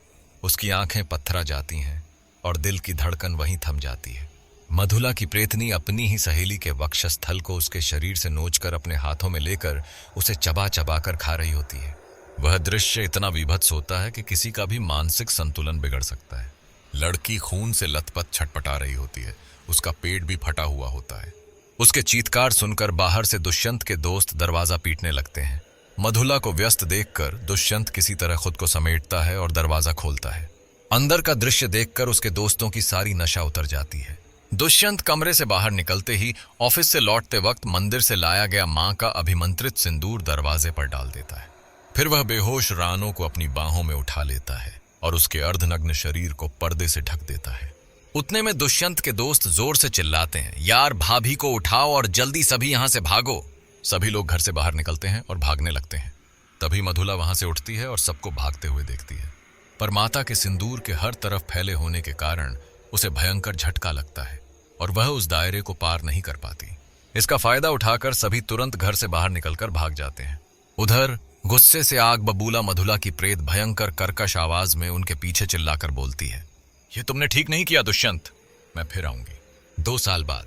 उसकी आंखें पत्थरा जाती हैं और दिल की धड़कन वहीं थम जाती है। मधुला की प्रेतनी अपनी ही सहेली के वक्षस्थल को उसके शरीर से नोचकर अपने हाथों में लेकर उसे चबा चबा कर खा रही होती है। वह दृश्य इतना विभत्स होता है कि किसी का भी मानसिक संतुलन बिगड़ सकता है। लड़की खून से लथपथ छटपटा रही होती है, उसका पेट भी फटा हुआ होता है। उसके चीत्कार सुनकर बाहर से दुष्यंत के दोस्त दरवाजा पीटने लगते हैं। मधुला को व्यस्त देखकर दुष्यंत किसी तरह खुद को समेटता है और दरवाजा खोलता है। अंदर का दृश्य देखकर उसके दोस्तों की सारी नशा उतर जाती है। दुष्यंत कमरे से बाहर निकलते ही ऑफिस से लौटते वक्त मंदिर से लाया गया मां का अभिमंत्रित सिंदूर दरवाजे पर डाल देता है। फिर वह बेहोश रानो को अपनी बाहों में उठा लेता है और उसके अर्धनग्न शरीर को पर्दे से ढक देता है। उतने में दुष्यंत के दोस्त जोर से चिल्लाते हैं, यार भाभी को उठाओ और जल्दी सभी यहां से भागो। सभी लोग घर से बाहर निकलते हैं और भागने लगते हैं। तभी मधुला वहां से उठती है और सबको भागते हुए देखती है, पर माता के सिंदूर के हर तरफ फैले होने के कारण उसे भयंकर झटका लगता है और वह उस दायरे को पार नहीं कर पाती। इसका फायदा उठाकर सभी तुरंत घर से बाहर निकलकर भाग जाते हैं। उधर गुस्से से आग बबूला मधुला की प्रेत भयंकर कर्कश आवाज में उनके पीछे चिल्लाकर बोलती है, ये तुमने ठीक नहीं किया दुष्यंत, मैं फिर आऊंगी। 2 साल बाद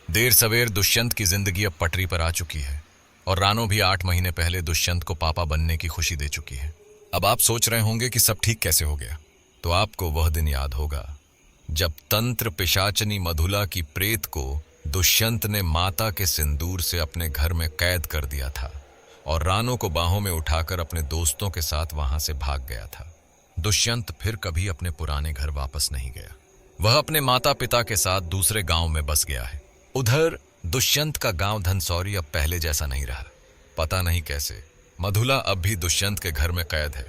देर सवेर दुष्यंत की जिंदगी अब पटरी पर आ चुकी है और रानो भी 8 महीने पहले दुष्यंत को पापा बनने की खुशी दे चुकी है। अब आप सोच रहे होंगे कि सब ठीक कैसे हो गया, तो आपको वह दिन याद होगा जब तंत्र पिशाचनी मधुला की प्रेत को दुष्यंत ने माता के सिंदूर से अपने घर में कैद कर दिया था और रानो को बाहों में उठाकर अपने दोस्तों के साथ वहां से भाग गया था। दुष्यंत फिर कभी अपने पुराने घर वापस नहीं गया। वह अपने माता पिता के साथ दूसरे गांव में बस गया है। उधर दुष्यंत का गांव धनसौरी अब पहले जैसा नहीं रहा। पता नहीं कैसे मधुला अब भी दुष्यंत के घर में कैद है।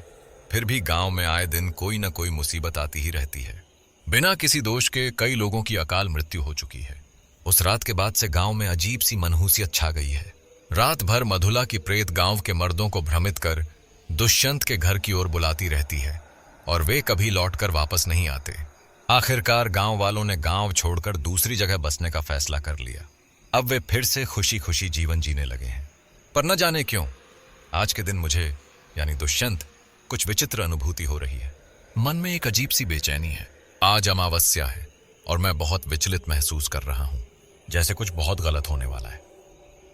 फिर भी गांव में आए दिन कोई न कोई मुसीबत आती ही रहती है। बिना किसी दोष के कई लोगों की अकाल मृत्यु हो चुकी है। उस रात के बाद से गांव में अजीब सी मनहूसियत छा गई है। रात भर मधुला की प्रेत गांव के मर्दों को भ्रमित कर दुष्यंत के घर की ओर बुलाती रहती है और वे कभी लौटकर वापस नहीं आते। आखिरकार गांव वालों ने गांव छोड़कर दूसरी जगह बसने का फैसला कर लिया। अब वे फिर से खुशी खुशी जीवन जीने लगे हैं। पर न जाने क्यों आज के दिन मुझे यानी दुष्यंत कुछ विचित्र अनुभूति हो रही है। मन में एक अजीब सी बेचैनी है। आज अमावस्या है और मैं बहुत विचलित महसूस कर रहा हूं, जैसे कुछ बहुत गलत होने वाला है।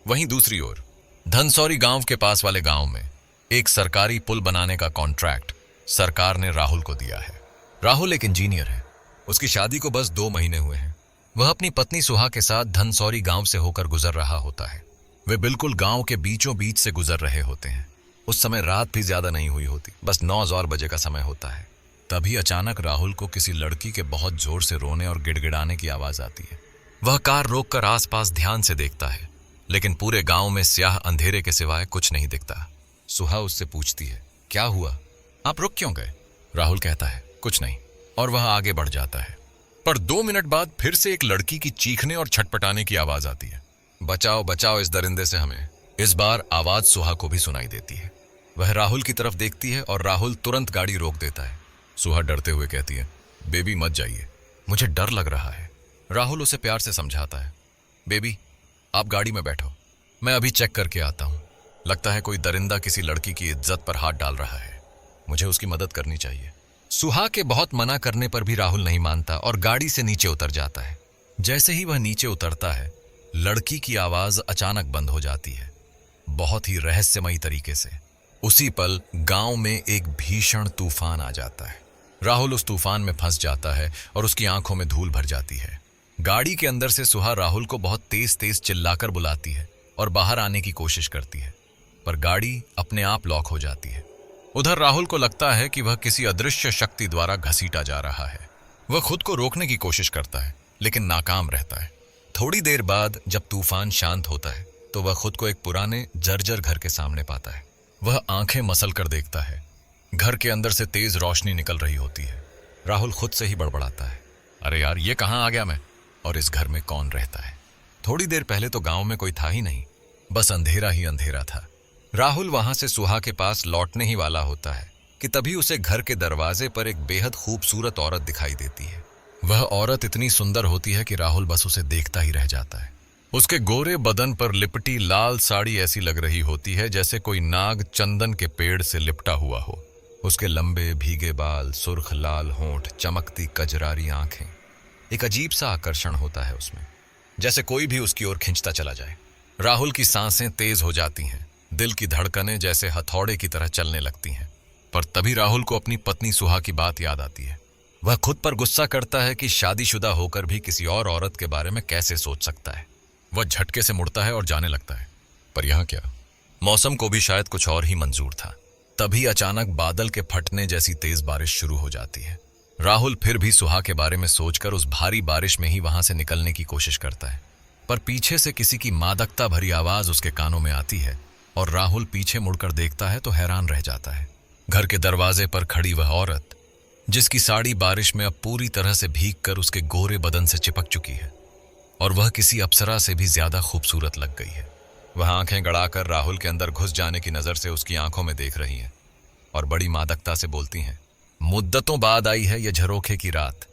वहीं दूसरी ओर धनसौरी गांव के पास वाले गांव में एक सरकारी पुल बनाने का कॉन्ट्रैक्ट सरकार ने राहुल को दिया है। राहुल एक इंजीनियर है। उसकी शादी को बस 2 महीने हुए हैं। वह अपनी पत्नी सुहा के साथ धनसौरी गांव से होकर गुजर रहा होता है। वे बिल्कुल गांव के बीचों बीच से गुजर रहे होते हैं। उस समय रात भी ज्यादा नहीं हुई होती, बस 9 बजे का समय होता है। तभी अचानक राहुल को किसी लड़की के बहुत जोर से रोने और गिड़गिड़ाने की आवाज आती है। वह कार रोककर आसपास ध्यान से देखता है, लेकिन पूरे गांव में स्याह अंधेरे के सिवाय कुछ नहीं दिखता। सुहा उससे पूछती है, क्या हुआ, आप रुक क्यों गए? राहुल कहता है, कुछ नहीं, और वह आगे बढ़ जाता है। पर 2 मिनट बाद फिर से एक लड़की की चीखने और छटपटाने की आवाज आती है। बचाओ बचाओ इस दरिंदे से हमें। इस बार आवाज सुहा को भी सुनाई देती है। वह राहुल की तरफ देखती है और राहुल तुरंत गाड़ी रोक देता है। सुहा डरते हुए कहती है, बेबी मत जाइए, मुझे डर लग रहा है। राहुल उसे प्यार से समझाता है, बेबी आप गाड़ी में बैठो, मैं अभी चेक करके आता हूं। लगता है कोई दरिंदा किसी लड़की की इज्जत पर हाथ डाल रहा है, मुझे उसकी मदद करनी चाहिए। सुहा के बहुत मना करने पर भी राहुल नहीं मानता और गाड़ी से नीचे उतर जाता है। जैसे ही वह नीचे उतरता है, लड़की की आवाज अचानक बंद हो जाती है, बहुत ही रहस्यमयी तरीके से। उसी पल गांव में एक भीषण तूफान आ जाता है। राहुल उस तूफान में फंस जाता है और उसकी आंखों में धूल भर जाती है। गाड़ी के अंदर से सुहा राहुल को बहुत तेज तेज चिल्लाकर बुलाती है और बाहर आने की कोशिश करती है, पर गाड़ी अपने आप लॉक हो जाती है। उधर राहुल को लगता है कि वह किसी अदृश्य शक्ति द्वारा घसीटा जा रहा है। वह खुद को रोकने की कोशिश करता है, लेकिन नाकाम रहता है। थोड़ी देर बाद जब तूफान शांत होता है तो वह खुद को एक पुराने जर्जर घर के सामने पाता है। वह आंखें मसल कर देखता है। घर के अंदर से तेज रोशनी निकल रही होती है। राहुल खुद से ही बड़बड़ाता है, अरे यार ये कहाँ आ गया मैं, और इस घर में कौन रहता है? थोड़ी देर पहले तो गांव में कोई था ही नहीं, बस अंधेरा ही अंधेरा था। राहुल वहां से सुहा के पास लौटने ही वाला होता है कि तभी उसे घर के दरवाजे पर एक बेहद खूबसूरत औरत दिखाई देती है। वह औरत इतनी सुंदर होती है कि राहुल बस उसे देखता ही रह जाता है। उसके गोरे बदन पर लिपटी लाल साड़ी ऐसी लग रही होती है जैसे कोई नाग चंदन के पेड़ से लिपटा हुआ हो। उसके लंबे भीगे बाल, सुर्ख लाल होंठ, चमकती कजरारी आंखें, एक अजीब सा आकर्षण होता है उसमें, जैसे कोई भी उसकी ओर खींचता चला जाए। राहुल की सांसें तेज हो जाती हैं, दिल की धड़कनें जैसे हथौड़े की तरह चलने लगती हैं। पर तभी राहुल को अपनी पत्नी सुहा की बात याद आती है। वह खुद पर गुस्सा करता है कि शादीशुदा होकर भी किसी और औरत के बारे में कैसे सोच सकता है। वह झटके से मुड़ता है और जाने लगता है। पर यहाँ क्या, मौसम को भी शायद कुछ और ही मंजूर था। तभी अचानक बादल के फटने जैसी तेज बारिश शुरू हो जाती है। राहुल फिर भी सुहा के बारे में सोचकर उस भारी बारिश में ही वहां से निकलने की कोशिश करता है, पर पीछे से किसी की मादकता भरी आवाज उसके कानों में आती है और राहुल पीछे मुड़कर देखता है तो हैरान रह जाता है। घर के दरवाजे पर खड़ी वह औरत, जिसकी साड़ी बारिश में अब पूरी तरह से भीगकर उसके गोरे बदन से चिपक चुकी है और वह किसी अप्सरा से भी ज्यादा खूबसूरत लग गई है। वह आंखें गड़ाकर राहुल के अंदर घुस जाने की नजर से उसकी आंखों में देख रही हैं और बड़ी मादकता से बोलती हैं, मुद्दतों बाद आई है ये झरोखे की रात,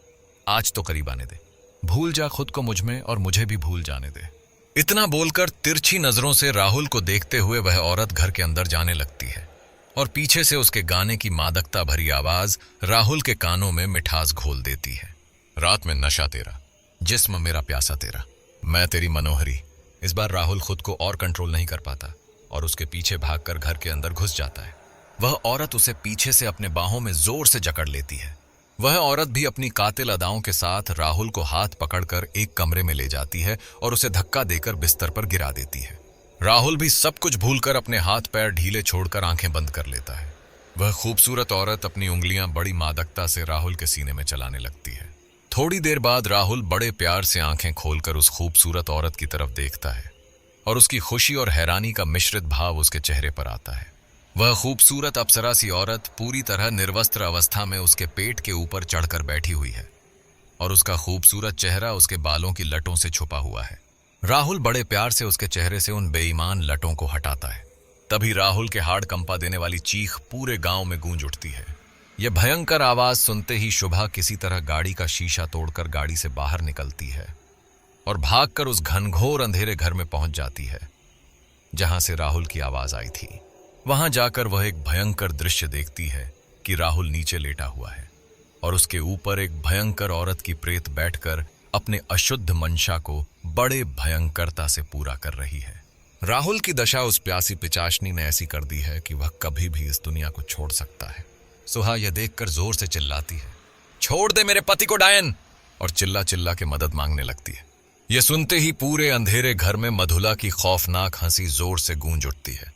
आज तो करीब आने दे, भूल जा खुद को मुझ में और मुझे भी भूल जाने दे। इतना बोलकर तिरछी नजरों से राहुल को देखते हुए वह औरत घर के अंदर जाने लगती है और पीछे से उसके गाने की मादकता भरी आवाज राहुल के कानों में मिठास घोल देती है। रात में नशा तेरा, जिस्म मेरा प्यासा तेरा, मैं तेरी मनोहरी। इस बार राहुल खुद को और कंट्रोल नहीं कर पाता और उसके पीछे भागकर घर के अंदर घुस जाता है। वह औरत उसे पीछे से अपने बाहों में जोर से जकड़ लेती है वह औरत भी अपनी कातिल अदाओं के साथ राहुल को हाथ पकड़कर एक कमरे में ले जाती है और उसे धक्का देकर बिस्तर पर गिरा देती है। राहुल भी सब कुछ भूलकर अपने हाथ पैर ढीले छोड़कर आंखें बंद कर लेता है। वह खूबसूरत औरत अपनी उंगलियां बड़ी मादकता से राहुल के सीने में चलाने लगती है। थोड़ी देर बाद राहुल बड़े प्यार से आंखें खोलकर उस खूबसूरत औरत की तरफ देखता है और उसकी खुशी और हैरानी का मिश्रित भाव उसके चेहरे पर आता है। वह खूबसूरत अप्सरा सी औरत पूरी तरह निर्वस्त्र अवस्था में उसके पेट के ऊपर चढ़कर बैठी हुई है और उसका खूबसूरत चेहरा उसके बालों की लटों से छुपा हुआ है। राहुल बड़े प्यार से उसके चेहरे से उन बेईमान लटों को हटाता है। तभी राहुल के हाड़ कंपा देने वाली चीख पूरे गांव में गूंज उठती है। यह भयंकर आवाज सुनते ही शुभा किसी तरह गाड़ी का शीशा तोड़कर गाड़ी से बाहर निकलती है और भागकर उस घनघोर अंधेरे घर में पहुंच जाती है जहां से राहुल की आवाज आई थी। वहां जाकर वह एक भयंकर दृश्य देखती है कि राहुल नीचे लेटा हुआ है और उसके ऊपर एक भयंकर औरत की प्रेत बैठकर अपने अशुद्ध मंशा को बड़े भयंकरता से पूरा कर रही है। राहुल की दशा उस प्यासी पिचाशनी ने ऐसी कर दी है कि वह कभी भी इस दुनिया को छोड़ सकता है। सुहा यह देखकर जोर से चिल्लाती है, छोड़ दे मेरे पति को डायन, और चिल्ला चिल्ला के मदद मांगने लगती है। यह सुनते ही पूरे अंधेरे घर में मधुला की खौफनाक हंसी जोर से गूंज उठती है।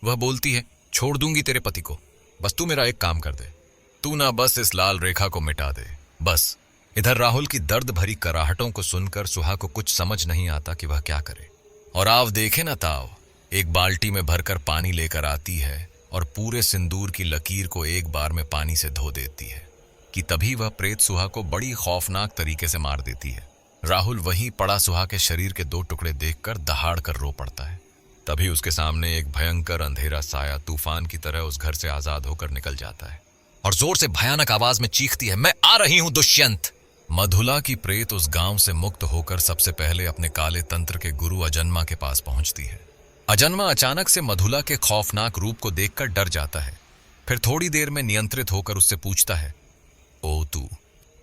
वह बोलती है, छोड़ दूंगी तेरे पति को, बस तू मेरा एक काम कर दे, तू ना बस इस लाल रेखा को मिटा दे, बस। इधर राहुल की दर्द भरी कराहटों को सुनकर सुहा को कुछ समझ नहीं आता कि वह क्या करे। और आव देखे ना ताव, एक बाल्टी में भरकर पानी लेकर आती है और पूरे सिंदूर की लकीर को एक बार में पानी से धो देती है कि तभी वह प्रेत सुहा को बड़ी खौफनाक तरीके से मार देती है। राहुल वहीं पड़ा सुहा के शरीर के 2 टुकड़े देखकर दहाड़ कर रो पड़ता है। तभी उसके सामने एक भयंकर अंधेरा साया तूफान की तरह उस घर से आजाद होकर निकल जाता है और जोर से भयानक आवाज में चीखती है, मैं आ रही हूं दुष्यंत। मधुला की प्रेत उस गांव से मुक्त होकर सबसे पहले अपने काले तंत्र के गुरु अजन्मा के पास पहुंचती है। अजन्मा अचानक से मधुला के खौफनाक रूप को देखकर डर जाता है। फिर थोड़ी देर में नियंत्रित होकर उससे पूछता है, ओ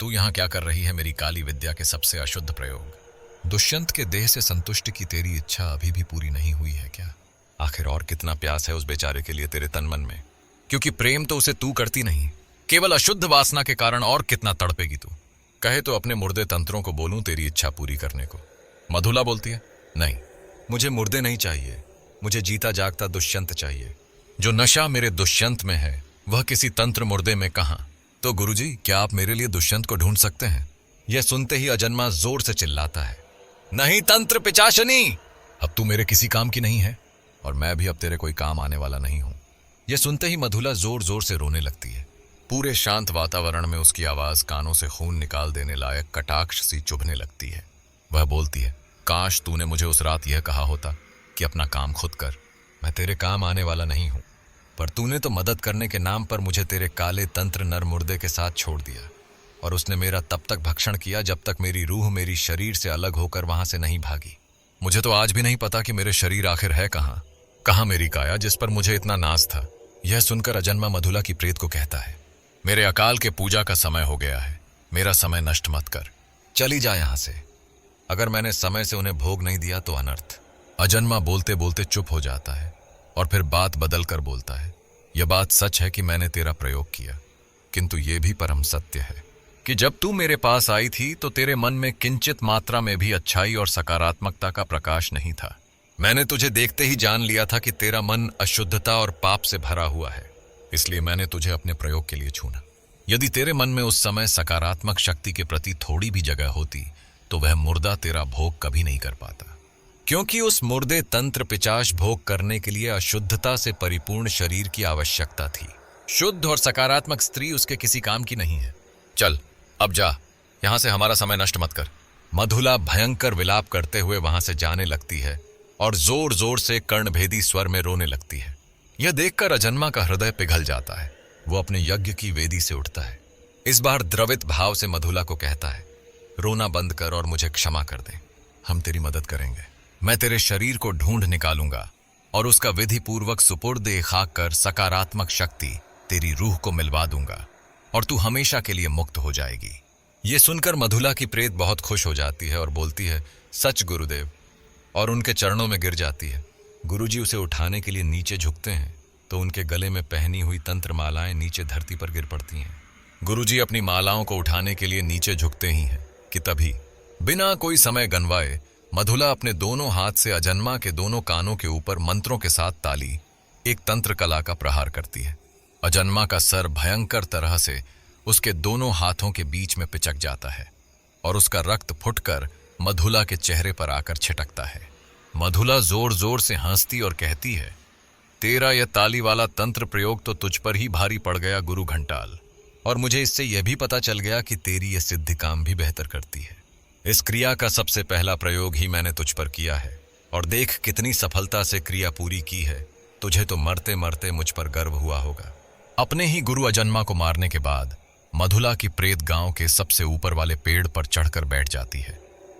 तू यहां क्या कर रही है मेरी काली विद्या के सबसे अशुद्ध प्रयोग? दुष्यंत के देह से संतुष्ट की तेरी इच्छा अभी भी पूरी नहीं हुई है क्या? आखिर और कितना प्यास है उस बेचारे के लिए तेरे तन मन में? क्योंकि प्रेम तो उसे तू करती नहीं, केवल अशुद्ध वासना के कारण और कितना तड़पेगी तू? कहे तो अपने मुर्दे तंत्रों को बोलूं तेरी इच्छा पूरी करने को। मधुला बोलती है, नहीं, मुझे मुर्दे नहीं चाहिए, मुझे जीता जागता दुष्यंत चाहिए। जो नशा मेरे दुष्यंत में है वह किसी तंत्र मुर्दे में कहां? तो गुरुजी, क्या आप मेरे लिए दुष्यंत को ढूंढ सकते हैं? यह सुनते ही अजन्मा जोर से चिल्लाता है, नहीं तंत्र पिचाशनी, अब तू मेरे किसी काम की नहीं है और मैं भी अब तेरे कोई काम आने वाला नहीं हूं। यह सुनते ही मधुला जोर जोर से रोने लगती है। पूरे शांत वातावरण में उसकी आवाज कानों से खून निकाल देने लायक कटाक्ष सी चुभने लगती है। वह बोलती है, काश तूने मुझे उस रात यह कहा होता कि अपना काम खुद कर, मैं तेरे काम आने वाला नहीं हूं, पर तूने तो मदद करने के नाम पर मुझे तेरे काले तंत्र नर मुर्दे के साथ छोड़ दिया और उसने मेरा तब तक भक्षण किया जब तक मेरी रूह मेरी शरीर से अलग होकर वहां से नहीं भागी। मुझे तो आज भी नहीं पता कि मेरे शरीर आखिर है कहां मेरी काया जिस पर मुझे इतना नाज था। यह सुनकर अजन्मा मधुला की प्रेत को कहता है, मेरे अकाल के पूजा का समय हो गया है, मेरा समय नष्ट मत कर, चली जा यहां से। अगर मैंने समय से उन्हें भोग नहीं दिया तो अनर्थ। अजन्मा बोलते बोलते चुप हो जाता है और फिर बात बदल कर बोलता है, यह बात सच है कि मैंने तेरा प्रयोग किया, किंतु यह भी परम सत्य है कि जब तू मेरे पास आई थी तो तेरे मन में किंचित मात्रा में भी अच्छाई और सकारात्मकता का प्रकाश नहीं था। मैंने तुझे देखते ही जान लिया था कि तेरा मन अशुद्धता और पाप से भरा हुआ है, इसलिए मैंने तुझे अपने प्रयोग के लिए चुना। यदि तेरे मन में उस समय सकारात्मक शक्ति के प्रति थोड़ी भी जगह होती तो वह मुर्दा तेरा भोग कभी नहीं कर पाता, क्योंकि उस मुर्दे तंत्र पिचाश भोग करने के लिए अशुद्धता से परिपूर्ण शरीर की आवश्यकता थी। शुद्ध और सकारात्मक स्त्री उसके किसी काम की नहीं है। चल अब जा, यहां से हमारा समय नष्ट मत कर। मधुला भयंकर विलाप करते हुए वहां से जाने लगती है और जोर जोर से कर्णभेदी स्वर में रोने लगती है। यह देखकर अजन्मा का हृदय पिघल जाता है। वो अपने यज्ञ की वेदी से उठता है। इस बार द्रवित भाव से मधुला को कहता है, रोना बंद कर और मुझे क्षमा कर दे, हम तेरी मदद करेंगे। मैं तेरे शरीर को ढूंढ निकालूंगा और उसका विधि पूर्वक सुपुर्द खाक कर सकारात्मक शक्ति तेरी रूह को मिलवा दूंगा और तू हमेशा के लिए मुक्त हो जाएगी। ये सुनकर मधुला की प्रेत बहुत खुश हो जाती है और बोलती है, सच गुरुदेव, और उनके चरणों में गिर जाती है। गुरुजी उसे उठाने के लिए नीचे झुकते हैं तो उनके गले में पहनी हुई तंत्र मालाएं नीचे धरती पर गिर पड़ती हैं। गुरुजी अपनी मालाओं को उठाने के लिए नीचे झुकते ही हैं कि तभी बिना कोई समय गनवाए मधुला अपने दोनों हाथ से अजन्मा के दोनों कानों के ऊपर मंत्रों के साथ ताली एक तंत्र कला का प्रहार करती है। अजन्मा का सर भयंकर तरह से उसके दोनों हाथों के बीच में पिचक जाता है और उसका रक्त फुटकर मधुला के चेहरे पर आकर छिटकता है। मधुला जोर जोर से हंसती और कहती है, तेरा यह ताली वाला तंत्र प्रयोग तो तुझ पर ही भारी पड़ गया गुरु घंटाल, और मुझे इससे यह भी पता चल गया कि तेरी यह सिद्धि काम भी बेहतर करती है। इस क्रिया का सबसे पहला प्रयोग ही मैंने तुझ पर किया है और देख कितनी सफलता से क्रिया पूरी की है। तुझे तो मरते मरते मुझ पर गर्व हुआ होगा। अपने ही गुरु अजन्मा को मारने के बाद मधुला की प्रेत गांव के सबसे ऊपर वाले पेड़ पर चढ़कर बैठ जाती है,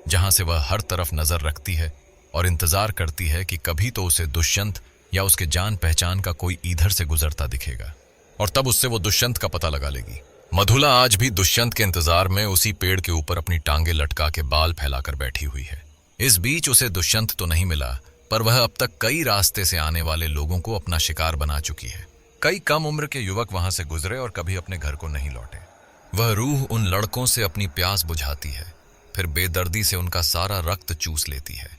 जहां से वह हर तरफ नजर रखती है और इंतजार करती है कि कभी तो उसे दुष्यंत या उसके जान पहचान का कोई इधर से गुजरता दिखेगा और तब उससे वो दुष्यंत का पता लगा लेगी। मधुला आज भी दुष्यंत के इंतजार में उसी पेड़ के ऊपर अपनी टांगे लटका के बाल फैलाकर बैठी हुई है। इस बीच उसे दुष्यंत तो नहीं मिला, पर वह अब तक कई रास्ते से आने वाले लोगों को अपना शिकार बना चुकी है। कई कम उम्र के युवक वहां से गुजरे और कभी अपने घर को नहीं लौटे। वह रूह उन लड़कों से अपनी प्यास बुझाती है, फिर बेदर्दी से उनका सारा रक्त चूस लेती है।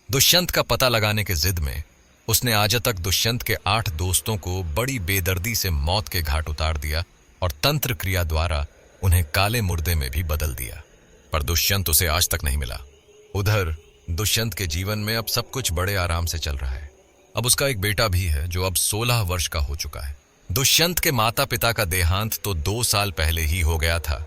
दुष्यंत का पता लगाने के जिद में उसने आज तक दुष्यंत के 8 दोस्तों को बड़ी बेदर्दी से मौत के घाट उतार दिया और तंत्र क्रिया द्वारा उन्हें काले मुर्दे में भी बदल दिया, पर दुष्यंत उसे आज तक नहीं मिला। उधर दुष्यंत के जीवन में अब सब कुछ बड़े आराम से चल रहा है। अब उसका एक बेटा भी है जो अब 16 वर्ष का हो चुका है। दुष्यंत के माता पिता का देहांत तो 2 साल पहले ही हो गया था,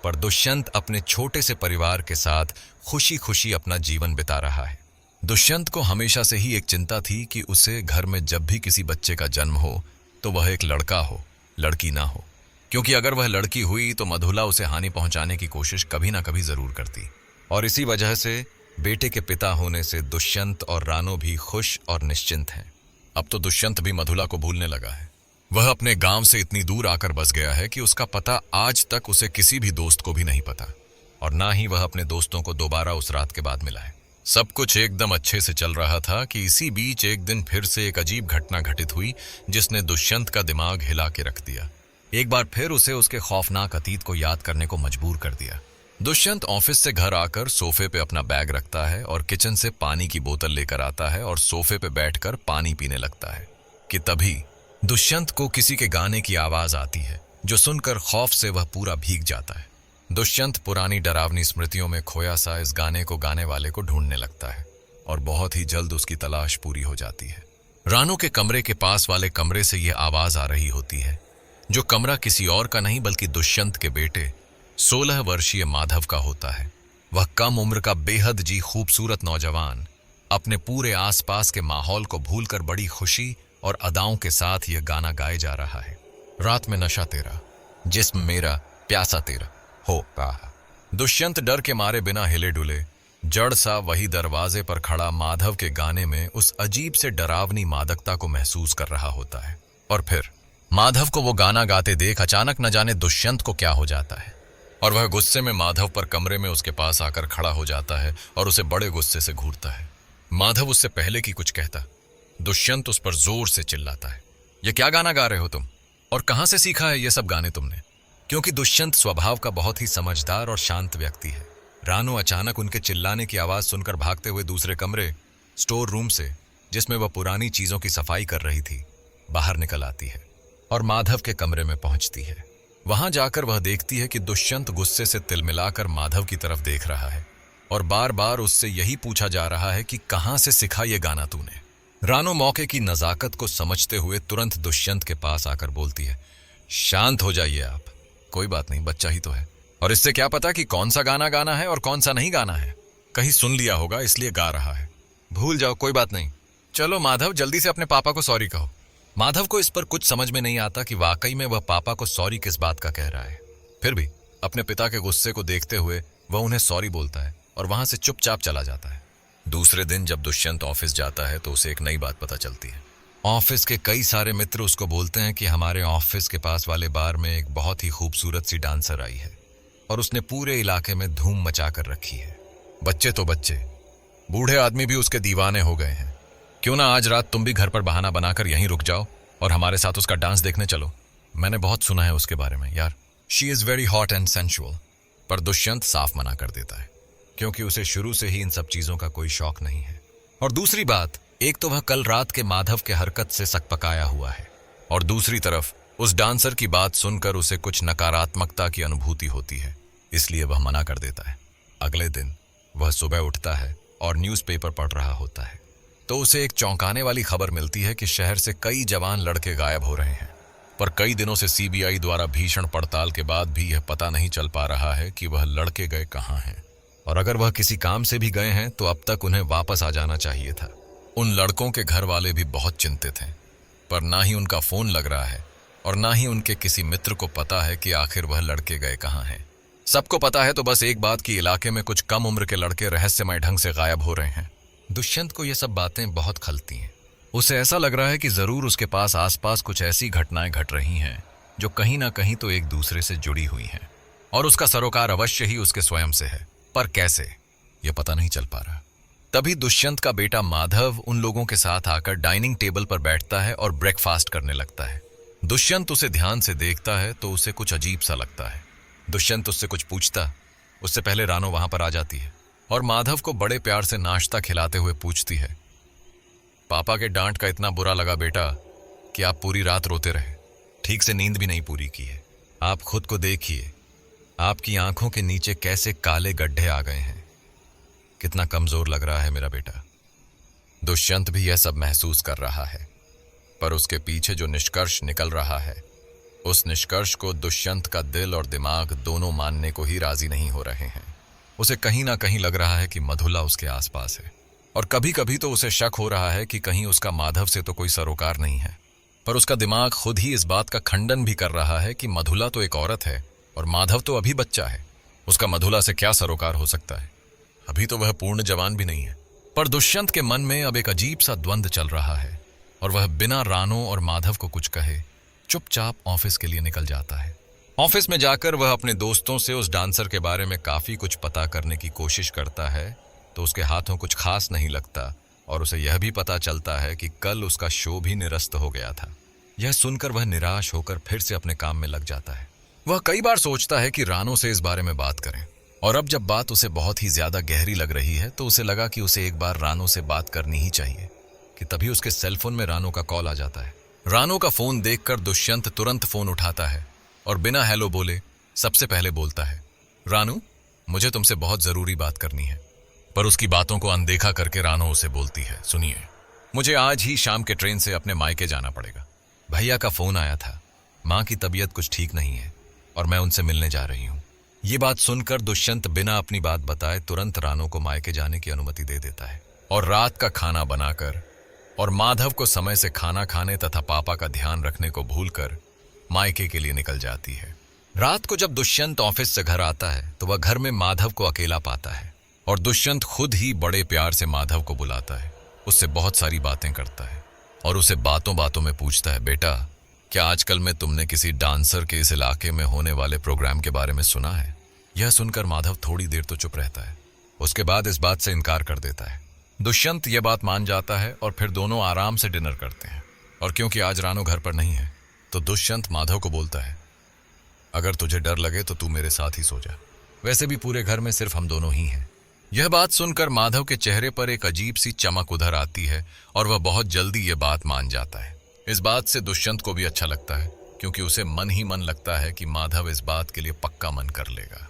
पर दुष्यंत अपने छोटे से परिवार के साथ खुशी खुशी अपना जीवन बिता रहा है। दुष्यंत को हमेशा से ही एक चिंता थी कि उसे घर में जब भी किसी बच्चे का जन्म हो तो वह एक लड़का हो, लड़की ना हो, क्योंकि अगर वह लड़की हुई तो मधुला उसे हानि पहुंचाने की कोशिश कभी ना कभी जरूर करती। और इसी वजह से बेटे के पिता होने से दुष्यंत और रानो भी खुश और निश्चिंत हैं। अब तो दुष्यंत भी मधुला को भूलने लगा है। वह अपने गांव से इतनी दूर आकर बस गया है कि उसका पता आज तक उसे किसी भी दोस्त को भी नहीं पता, और ना ही वह अपने दोस्तों को दोबारा उस रात के बाद मिला है। सब कुछ एकदम अच्छे से चल रहा था कि इसी बीच एक दिन फिर से एक अजीब घटना घटित हुई जिसने दुष्यंत का दिमाग हिला के रख दिया। एक बार फिर उसे उसके खौफनाक अतीत को याद करने को मजबूर कर दिया। दुष्यंत ऑफिस से घर आकर सोफे पे अपना बैग रखता है और किचन से पानी की बोतल लेकर आता है और सोफे पे बैठकर पानी पीने लगता है कि तभी दुष्यंत को किसी के गाने की आवाज आती है, जो सुनकर खौफ से वह पूरा भीग जाता है। दुष्यंत पुरानी डरावनी स्मृतियों में खोया सा इस गाने को गाने वाले को ढूंढने लगता है और बहुत ही जल्द उसकी तलाश पूरी हो जाती है। रानो के कमरे के पास वाले कमरे से यह आवाज आ रही होती है, जो कमरा किसी और का नहीं बल्कि दुष्यंत के बेटे 16 वर्षीय माधव का होता है। वह कम उम्र का बेहद जी खूबसूरत नौजवान अपने पूरे आसपास के माहौल को भूलकर बड़ी खुशी और अदाओं के साथ यह गाना गाए जा रहा है। रात में नशा तेरा, जिस्म मेरा, प्यासा तेरा हो रहा। दुष्यंत डर के मारे बिना हिले डुले जड़ सा वही दरवाजे पर खड़ा माधव के गाने में उस अजीब से डरावनी मादकता को महसूस कर रहा होता है। और फिर माधव को वो गाना गाते देख अचानक न जाने दुष्यंत को क्या हो जाता है और वह गुस्से में माधव पर कमरे में उसके पास आकर खड़ा हो जाता है और उसे बड़े गुस्से से घूरता है। माधव उससे पहले की कुछ कहता, दुष्यंत उस पर जोर से चिल्लाता है, ये क्या गाना गा रहे हो तुम, और कहां से सीखा है ये सब गाने तुमने? क्योंकि दुष्यंत स्वभाव का बहुत ही समझदार और शांत व्यक्ति है। रानो अचानक उनके चिल्लाने की आवाज सुनकर भागते हुए दूसरे कमरे, स्टोर रूम से, जिसमें वह पुरानी चीजों की सफाई कर रही थी, बाहर निकल आती है और माधव के कमरे में पहुंचती है। वहां जाकर वह देखती है कि दुष्यंत गुस्से से तिलमिलाकर माधव की तरफ देख रहा है और बार बार उससे यही पूछा जा रहा है कि कहां से सीखा ये गाना तूने। रानो मौके की नजाकत को समझते हुए तुरंत दुष्यंत के पास आकर बोलती है, शांत हो जाइए आप, कोई बात नहीं, बच्चा ही तो है, और इससे क्या पता कि कौन सा गाना गाना है और कौन सा नहीं गाना है। कहीं सुन लिया होगा इसलिए गा रहा है, भूल जाओ, कोई बात नहीं। चलो माधव, जल्दी से अपने पापा को सॉरी कहो। माधव को इस पर कुछ समझ में नहीं आता कि वाकई में वह पापा को सॉरी किस बात का कह रहा है। फिर भी अपने पिता के गुस्से को देखते हुए वह उन्हें सॉरी बोलता है और वहां से चुपचाप चला जाता है। दूसरे दिन जब दुष्यंत ऑफिस जाता है तो उसे एक नई बात पता चलती है। ऑफिस के कई सारे मित्र उसको बोलते हैं कि हमारे ऑफिस के पास वाले बार में एक बहुत ही खूबसूरत सी डांसर आई है और उसने पूरे इलाके में धूम मचा कर रखी है। बच्चे तो बच्चे, बूढ़े आदमी भी उसके दीवाने हो गए हैं। क्यों ना आज रात तुम भी घर पर बहाना बनाकर यहीं रुक जाओ और हमारे साथ उसका डांस देखने चलो। मैंने बहुत सुना है उसके बारे में यार, she is very hot and sensual. पर दुष्यंत साफ मना कर देता है, क्योंकि उसे शुरू से ही इन सब चीजों का कोई शौक नहीं है। और दूसरी बात, एक तो वह कल रात के माधव के हरकत से सकपकाया हुआ है, और दूसरी तरफ उस डांसर की बात सुनकर उसे कुछ नकारात्मकता की अनुभूति होती है, इसलिए वह मना कर देता है। अगले दिन वह सुबह उठता है और न्यूज़पेपर पढ़ रहा होता है, तो उसे एक चौंकाने वाली खबर मिलती है कि शहर से कई जवान लड़के गायब हो रहे हैं। पर कई दिनों से सीबीआई द्वारा भीषण पड़ताल के बाद भी यह पता नहीं चल पा रहा है कि वह लड़के गए कहाँ हैं, और अगर वह किसी काम से भी गए हैं तो अब तक उन्हें वापस आ जाना चाहिए था। उन लड़कों के घर वाले भी बहुत चिंतित हैं, पर ना ही उनका फोन लग रहा है और ना ही उनके किसी मित्र को पता है कि आखिर वह लड़के गए कहाँ हैं। सबको पता है तो बस एक बात कि इलाके में कुछ कम उम्र के लड़के रहस्यमय ढंग से गायब हो रहे हैं। दुष्यंत को यह सब बातें बहुत खलती हैं। उसे ऐसा लग रहा है कि जरूर उसके पास आसपास कुछ ऐसी घटनाएं घट रही हैं जो कहीं ना कहीं तो एक दूसरे से जुड़ी हुई हैं, और उसका सरोकार अवश्य ही उसके स्वयं से है, पर कैसे यह पता नहीं चल पा रहा। तभी दुष्यंत का बेटा माधव उन लोगों के साथ आकर डाइनिंग टेबल पर बैठता है और ब्रेकफास्ट करने लगता है। दुष्यंत उसे ध्यान से देखता है तो उसे कुछ अजीब सा लगता है। दुष्यंत उससे कुछ पूछता, उससे पहले रानो वहां पर आ जाती है और माधव को बड़े प्यार से नाश्ता खिलाते हुए पूछती है, पापा के डांट का इतना बुरा लगा बेटा कि आप पूरी रात रोते रहे, ठीक से नींद भी नहीं पूरी की है। आप खुद को देखिए, आपकी आंखों के नीचे कैसे काले गड्ढे आ गए हैं, कितना कमजोर लग रहा है मेरा बेटा। दुष्यंत भी यह सब महसूस कर रहा है, पर उसके पीछे जो निष्कर्ष निकल रहा है, उस निष्कर्ष को दुष्यंत का दिल और दिमाग दोनों मानने को ही राजी नहीं हो रहे हैं। उसे कहीं ना कहीं लग रहा है कि मधुला उसके आसपास है, और कभी कभी तो उसे शक हो रहा है कि कहीं उसका माधव से तो कोई सरोकार नहीं है। पर उसका दिमाग खुद ही इस बात का खंडन भी कर रहा है कि मधुला तो एक औरत है और माधव तो अभी बच्चा है, उसका मधुला से क्या सरोकार हो सकता है, अभी तो वह पूर्ण जवान भी नहीं है। पर दुष्यंत के मन में अब एक अजीब सा द्वंद्व चल रहा है, और वह बिना रानो और माधव को कुछ कहे चुपचाप ऑफिस के लिए निकल जाता है। ऑफिस में जाकर वह अपने दोस्तों से उस डांसर के बारे में काफी कुछ पता करने की कोशिश करता है, तो उसके हाथों कुछ खास नहीं लगता, और उसे यह भी पता चलता है कि कल उसका शो भी निरस्त हो गया था। यह सुनकर वह निराश होकर फिर से अपने काम में लग जाता है। वह कई बार सोचता है कि रानो से इस बारे में बात करें, और अब जब बात उसे बहुत ही ज्यादा गहरी लग रही है तो उसे लगा कि उसे एक बार रानो से बात करनी ही चाहिए, कि तभी उसके सेलफोन में रानो का कॉल आ जाता है। रानो का फोन देखकर दुष्यंत तुरंत फोन उठाता है और बिना हेलो बोले सबसे पहले बोलता है, रानो, मुझे तुमसे बहुत जरूरी बात करनी है। पर उसकी बातों को अनदेखा करके रानो उसे बोलती है, सुनिए, मुझे आज ही शाम के ट्रेन से अपने मायके जाना पड़ेगा। भैया का फोन आया था, माँ की तबीयत कुछ ठीक नहीं है और मैं उनसे मिलने जा रही हूँ। ये बात सुनकर दुष्यंत बिना अपनी बात बताए तुरंत रानो को मायके जाने की अनुमति दे देता है, और रात का खाना बनाकर और माधव को समय से खाना खाने तथा पापा का ध्यान रखने को भूलकर मायके के लिए निकल जाती है। रात को जब दुष्यंत ऑफिस से घर आता है तो वह घर में माधव को अकेला पाता है, और दुष्यंत खुद ही बड़े प्यार से माधव को बुलाता है, उससे बहुत सारी बातें करता है और उसे बातों बातों में पूछता है, बेटा, क्या आजकल में तुमने किसी डांसर के इस इलाके में होने वाले प्रोग्राम के बारे में सुना है? यह सुनकर माधव थोड़ी देर तो चुप रहता है, उसके बाद इस बात से इनकार कर देता है। दुष्यंत यह बात मान जाता है और फिर दोनों आराम से डिनर करते हैं, और क्योंकि आज रानो घर पर नहीं है तो दुष्यंत माधव को बोलता है, अगर तुझे डर लगे तो तू मेरे साथ ही सो जा, वैसे भी पूरे घर में सिर्फ हम दोनों ही हैं। यह बात सुनकर माधव के चेहरे पर एक अजीब सी चमक उधर आती है और वह बहुत जल्दी यह बात मान जाता है। इस बात से दुष्यंत को भी अच्छा लगता है, क्योंकि उसे मन ही मन लगता है कि माधव इस बात के लिए पक्का मन कर लेगा,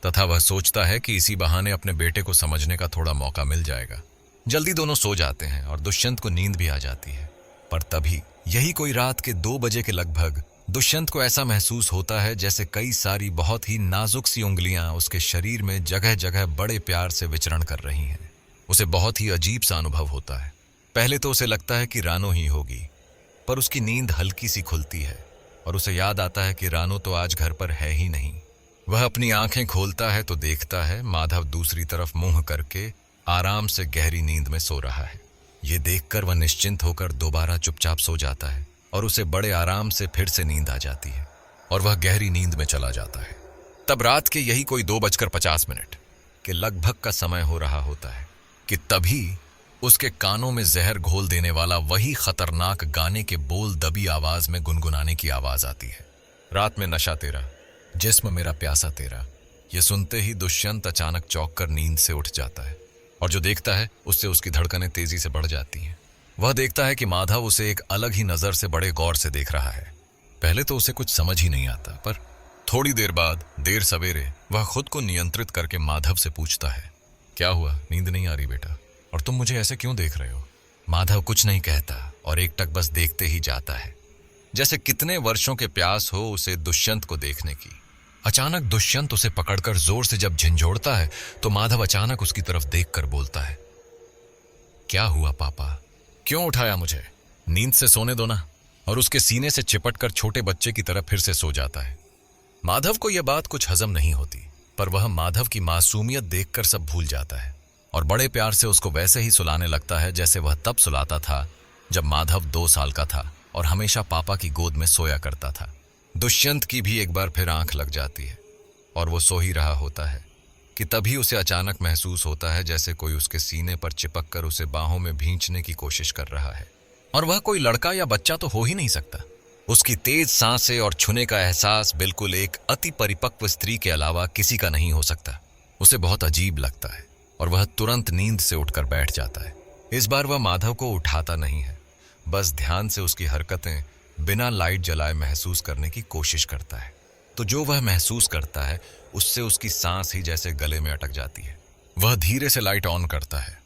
तथा वह सोचता है कि इसी बहाने अपने बेटे को समझने का थोड़ा मौका मिल जाएगा। जल्दी दोनों सो जाते हैं और दुष्यंत को नींद भी आ जाती है। पर तभी यही कोई रात के 2 बजे के लगभग दुष्यंत को ऐसा महसूस होता है जैसे कई सारी बहुत ही नाजुक सी उंगलियां उसके शरीर में जगह जगह बड़े प्यार से विचरण कर रही हैं। उसे बहुत ही अजीब सा अनुभव होता है। पहले तो उसे लगता है कि रानो ही होगी, पर उसकी नींद हल्की सी खुलती है और उसे याद आता है कि रानो तो आज घर पर है ही नहीं। वह अपनी आंखें खोलता है तो देखता है माधव दूसरी तरफ मुंह करके आराम से गहरी नींद में सो रहा है। ये देखकर वह निश्चिंत होकर दोबारा चुपचाप सो जाता है और उसे बड़े आराम से फिर से नींद आ जाती है और वह गहरी नींद में चला जाता है। तब रात के यही कोई 2:50 के लगभग का समय हो रहा होता है कि तभी उसके कानों में जहर घोल देने वाला वही खतरनाक गाने के बोल दबी आवाज में गुनगुनाने की आवाज आती है, रात में नशा तेरा, जिस्म मेरा प्यासा तेरा। यह सुनते ही दुष्यंत अचानक चौंक कर नींद से उठ जाता है और जो देखता है उससे उसकी धड़कनें तेजी से बढ़ जाती हैं। वह देखता है कि माधव उसे एक अलग ही नजर से बड़े गौर से देख रहा है। पहले तो उसे कुछ समझ ही नहीं आता, पर थोड़ी देर बाद देर सवेरे वह खुद को नियंत्रित करके माधव से पूछता है, क्या हुआ, नींद नहीं आ रही बेटा? और तुम मुझे ऐसे क्यों देख रहे हो? माधव कुछ नहीं कहता और एकटक बस देखते ही जाता है, जैसे कितने वर्षों के प्यास हो उसे दुष्यंत को देखने की। अचानक दुष्यंत उसे पकड़कर जोर से जब झंझोड़ता है तो माधव अचानक उसकी तरफ देखकर बोलता है, क्या हुआ पापा? क्यों उठाया मुझे? नींद से सोने दो ना। और उसके सीने से चिपटकर छोटे बच्चे की तरह फिर से सो जाता है। माधव को यह बात कुछ हजम नहीं होती, पर वह माधव की मासूमियत देखकर सब भूल जाता है और बड़े प्यार से उसको वैसे ही सुलाने लगता है जैसे वह तब सुलाता था जब माधव 2 साल का था और हमेशा पापा की गोद में सोया करता था। दुष्यंत की भी एक बार फिर आंख लग जाती है और वो सो ही रहा होता है कि तभी उसे अचानक महसूस होता है जैसे कोई उसके सीने पर चिपक कर उसे बाहों में भींचने की कोशिश कर रहा है। और वह कोई लड़का या बच्चा तो हो ही नहीं सकता। उसकी तेज सांसें और छूने का एहसास बिल्कुल एक अति परिपक्व स्त्री के अलावा किसी का नहीं हो सकता। उसे बहुत अजीब लगता है और वह तुरंत नींद से उठकर बैठ जाता है। इस बार वह माधव को उठाता नहीं है, बस ध्यान से उसकी हरकतें बिना लाइट जलाए महसूस करने की कोशिश करता है। तो जो वह महसूस करता है उससे उसकी सांस ही जैसे गले में अटक जाती है। वह धीरे से लाइट ऑन करता है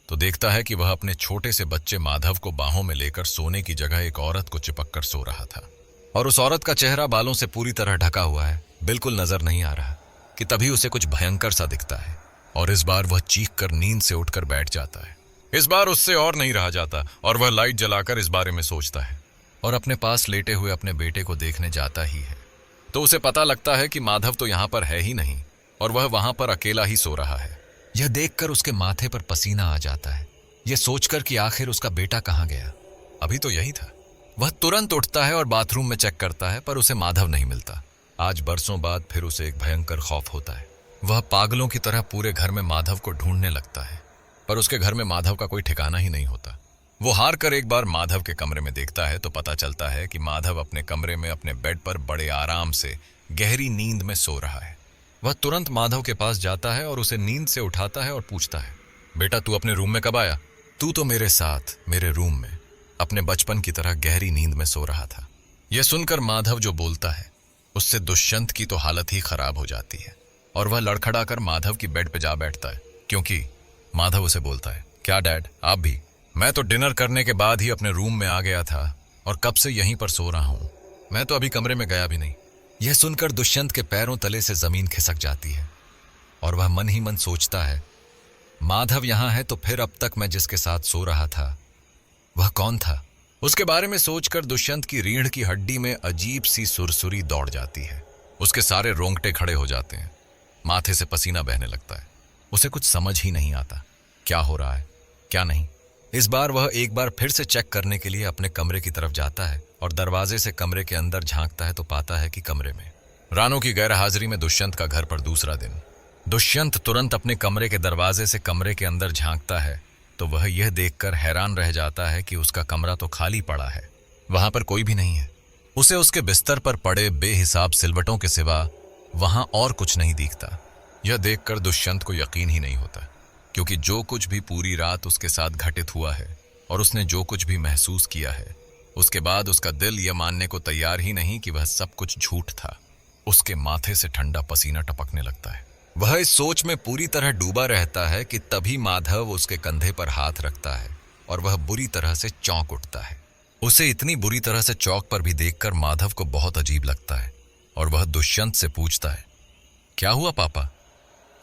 तो देखता है कि वह अपने छोटे से बच्चे माधव को बाहों में लेकर सोने की जगह एक औरत को चिपक कर सो रहा था और उस औरत का चेहरा बालों से पूरी तरह ढका हुआ है, बिल्कुल नजर नहीं आ रहा कि तभी उसे कुछ भयंकर सा दिखता है और इस बार वह चीख कर नींद से उठकर बैठ जाता है। इस बार उससे और नहीं रहा जाता और वह लाइट जलाकर इस बारे में सोचता है और अपने पास लेटे हुए अपने बेटे को देखने जाता ही है तो उसे पता लगता है कि माधव तो यहाँ पर है ही नहीं और वह वहां पर अकेला ही सो रहा है। यह देखकर उसके माथे पर पसीना आ जाता है, यह सोचकर कि आखिर उसका बेटा कहाँ गया, अभी तो यही था। वह तुरंत उठता है और बाथरूम में चेक करता है पर उसे माधव नहीं मिलता। आज बरसों बाद फिर उसे एक भयंकर खौफ होता है। वह पागलों की तरह पूरे घर में माधव को ढूंढने लगता है पर उसके घर में माधव का कोई ठिकाना ही नहीं होता। वो हार कर एक बार माधव के कमरे में देखता है तो पता चलता है कि माधव अपने कमरे में अपने बेड पर बड़े आराम से गहरी नींद में सो रहा है। वह तुरंत माधव के पास जाता है और उसे नींद से उठाता है और पूछता है, बेटा तू अपने रूम में कब आया? तू तो मेरे साथ मेरे रूम में अपने बचपन की तरह गहरी नींद में सो रहा था। यह सुनकर माधव जो बोलता है उससे दुष्यंत की तो हालत ही खराब हो जाती है और वह लड़खड़ाकर माधव की बेड पे जा बैठता है, क्योंकि माधव उसे बोलता है, क्या डैड आप भी? मैं तो डिनर करने के बाद ही अपने रूम में आ गया था और कब से यहीं पर सो रहा हूं, मैं तो अभी कमरे में गया भी नहीं। यह सुनकर दुष्यंत के पैरों तले से जमीन खिसक जाती है और वह मन ही मन सोचता है, माधव यहां है तो फिर अब तक मैं जिसके साथ सो रहा था वह कौन था? उसके बारे में सोचकर दुष्यंत की रीढ़ की हड्डी में अजीब सी सुरसुरी दौड़ जाती है। उसके सारे रोंगटे खड़े हो जाते हैं, माथे से पसीना बहने लगता है। उसे कुछ समझ ही नहीं आता क्या हो रहा है क्या नहीं। इस बार वह एक बार फिर से चेक करने के लिए अपने कमरे की तरफ जाता है और दरवाजे से कमरे के अंदर झांकता है तो पाता है कि कमरे में रानू की गैरहाजिरी में दुष्यंत का घर पर दूसरा दिन। दुष्यंत तुरंत अपने कमरे के दरवाजे से कमरे के अंदर झांकता है तो वह यह देखकर हैरान रह जाता है कि उसका कमरा तो खाली पड़ा है, वहां पर कोई भी नहीं है। उसे उसके बिस्तर पर पड़े बेहिसाब सिलवटों के सिवा वहां और कुछ नहीं दिखता। यह देखकर दुष्यंत को यकीन ही नहीं होता, क्योंकि जो कुछ भी पूरी रात उसके साथ घटित हुआ है और उसने जो कुछ भी महसूस किया है उसके बाद उसका दिल यह मानने को तैयार ही नहीं कि वह सब कुछ झूठ था। उसके माथे से ठंडा पसीना टपकने लगता है। वह इस सोच में पूरी तरह डूबा रहता है कि तभी माधव उसके कंधे पर हाथ रखता है और वह बुरी तरह से चौंक उठता है। उसे इतनी बुरी तरह से चौक पर भी देखकर माधव को बहुत अजीब लगता है और वह दुष्यंत से पूछता है, क्या हुआ पापा,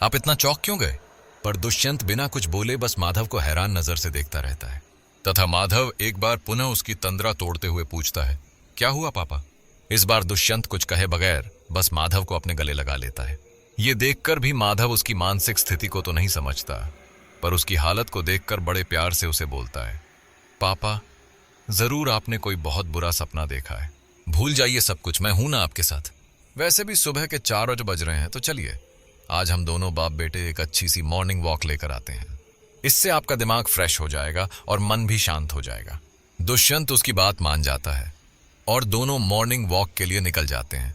आप इतना चौक क्यों गए? पर दुष्यंत बिना कुछ बोले बस माधव को हैरान नजर से देखता रहता है तथा माधव एक बार पुनः उसकी तंद्रा तोड़ते हुए पूछता है, क्या हुआ पापा? इस बार दुष्यंत कुछ कहे बगैर बस माधव को अपने गले लगा लेता है। ये देखकर भी माधव उसकी मानसिक स्थिति को तो नहीं समझता, पर उसकी हालत को देखकर बड़े प्यार से उसे बोलता है, पापा जरूर आपने कोई बहुत बुरा सपना देखा है, भूल जाइए सब कुछ, मैं हूं ना आपके साथ। वैसे भी सुबह के 4 बज रहे हैं तो चलिए आज हम दोनों बाप बेटे एक अच्छी सी मॉर्निंग वॉक लेकर आते हैं, इससे आपका दिमाग फ्रेश हो जाएगा और मन भी शांत हो जाएगा। दुष्यंत उसकी बात मान जाता है और दोनों मॉर्निंग वॉक के लिए निकल जाते हैं।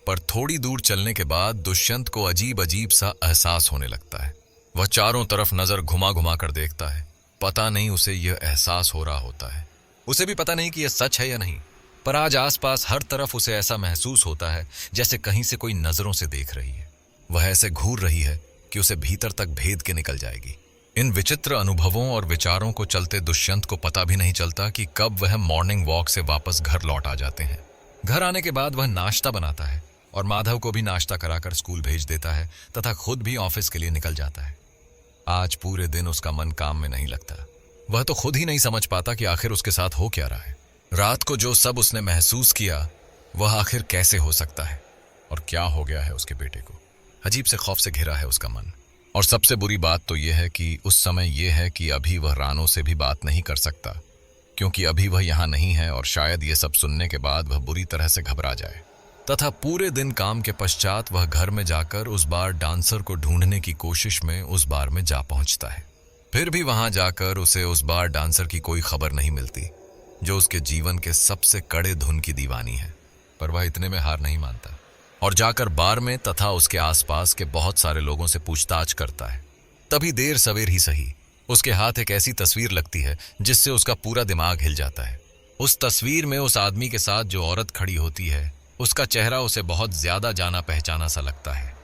पर थोड़ी दूर चलने के बाद दुष्यंत को अजीब अजीब सा एहसास होने लगता है। वह चारों तरफ नजर घुमा घुमा कर देखता है। पता नहीं उसे यह एहसास हो रहा होता है। उसे भी पता नहीं कि यह सच है या नहीं, पर आज आसपास हर तरफ उसे ऐसा महसूस होता है जैसे कहीं से कोई नजरों से देख रही है। वह ऐसे घूर रही है कि उसे भीतर तक भेद के निकल जाएगी। इन विचित्र अनुभवों और विचारों को चलते दुष्यंत को पता भी नहीं चलता कि कब वह मॉर्निंग वॉक से वापस घर लौट आ जाते हैं। घर आने के बाद वह नाश्ता बनाता है और माधव को भी नाश्ता कराकर स्कूल भेज देता है तथा खुद भी ऑफिस के लिए निकल जाता है। आज पूरे दिन उसका मन काम में नहीं लगता। वह तो खुद ही नहीं समझ पाता कि आखिर उसके साथ हो क्या रहा है। रात को जो सब उसने महसूस किया वह आखिर कैसे हो सकता है, और क्या हो गया है उसके बेटे को। अजीब से खौफ से घिरा है उसका मन। और सबसे बुरी बात तो यह है कि उस समय यह है कि अभी वह रानो से भी बात नहीं कर सकता, क्योंकि अभी वह यहाँ नहीं है और शायद ये सब सुनने के बाद वह बुरी तरह से घबरा जाए। तथा पूरे दिन काम के पश्चात वह घर में जाकर उस बार डांसर को ढूंढने की कोशिश में उस बार में जा पहुंचता है। फिर भी वहां जाकर उसे उस बार डांसर की कोई खबर नहीं मिलती, जो उसके जीवन के सबसे कड़े धुन की दीवानी है। पर वह इतने में हार नहीं मानता और जाकर बार में तथा उसके आसपास के बहुत सारे लोगों से पूछताछ करता है। तभी देर सवेर ही सही उसके हाथ एक ऐसी तस्वीर लगती है जिससे उसका पूरा दिमाग हिल जाता है। उस तस्वीर में उस आदमी के साथ जो औरत खड़ी होती है, उसका चेहरा उसे बहुत ज्यादा जाना पहचाना सा लगता है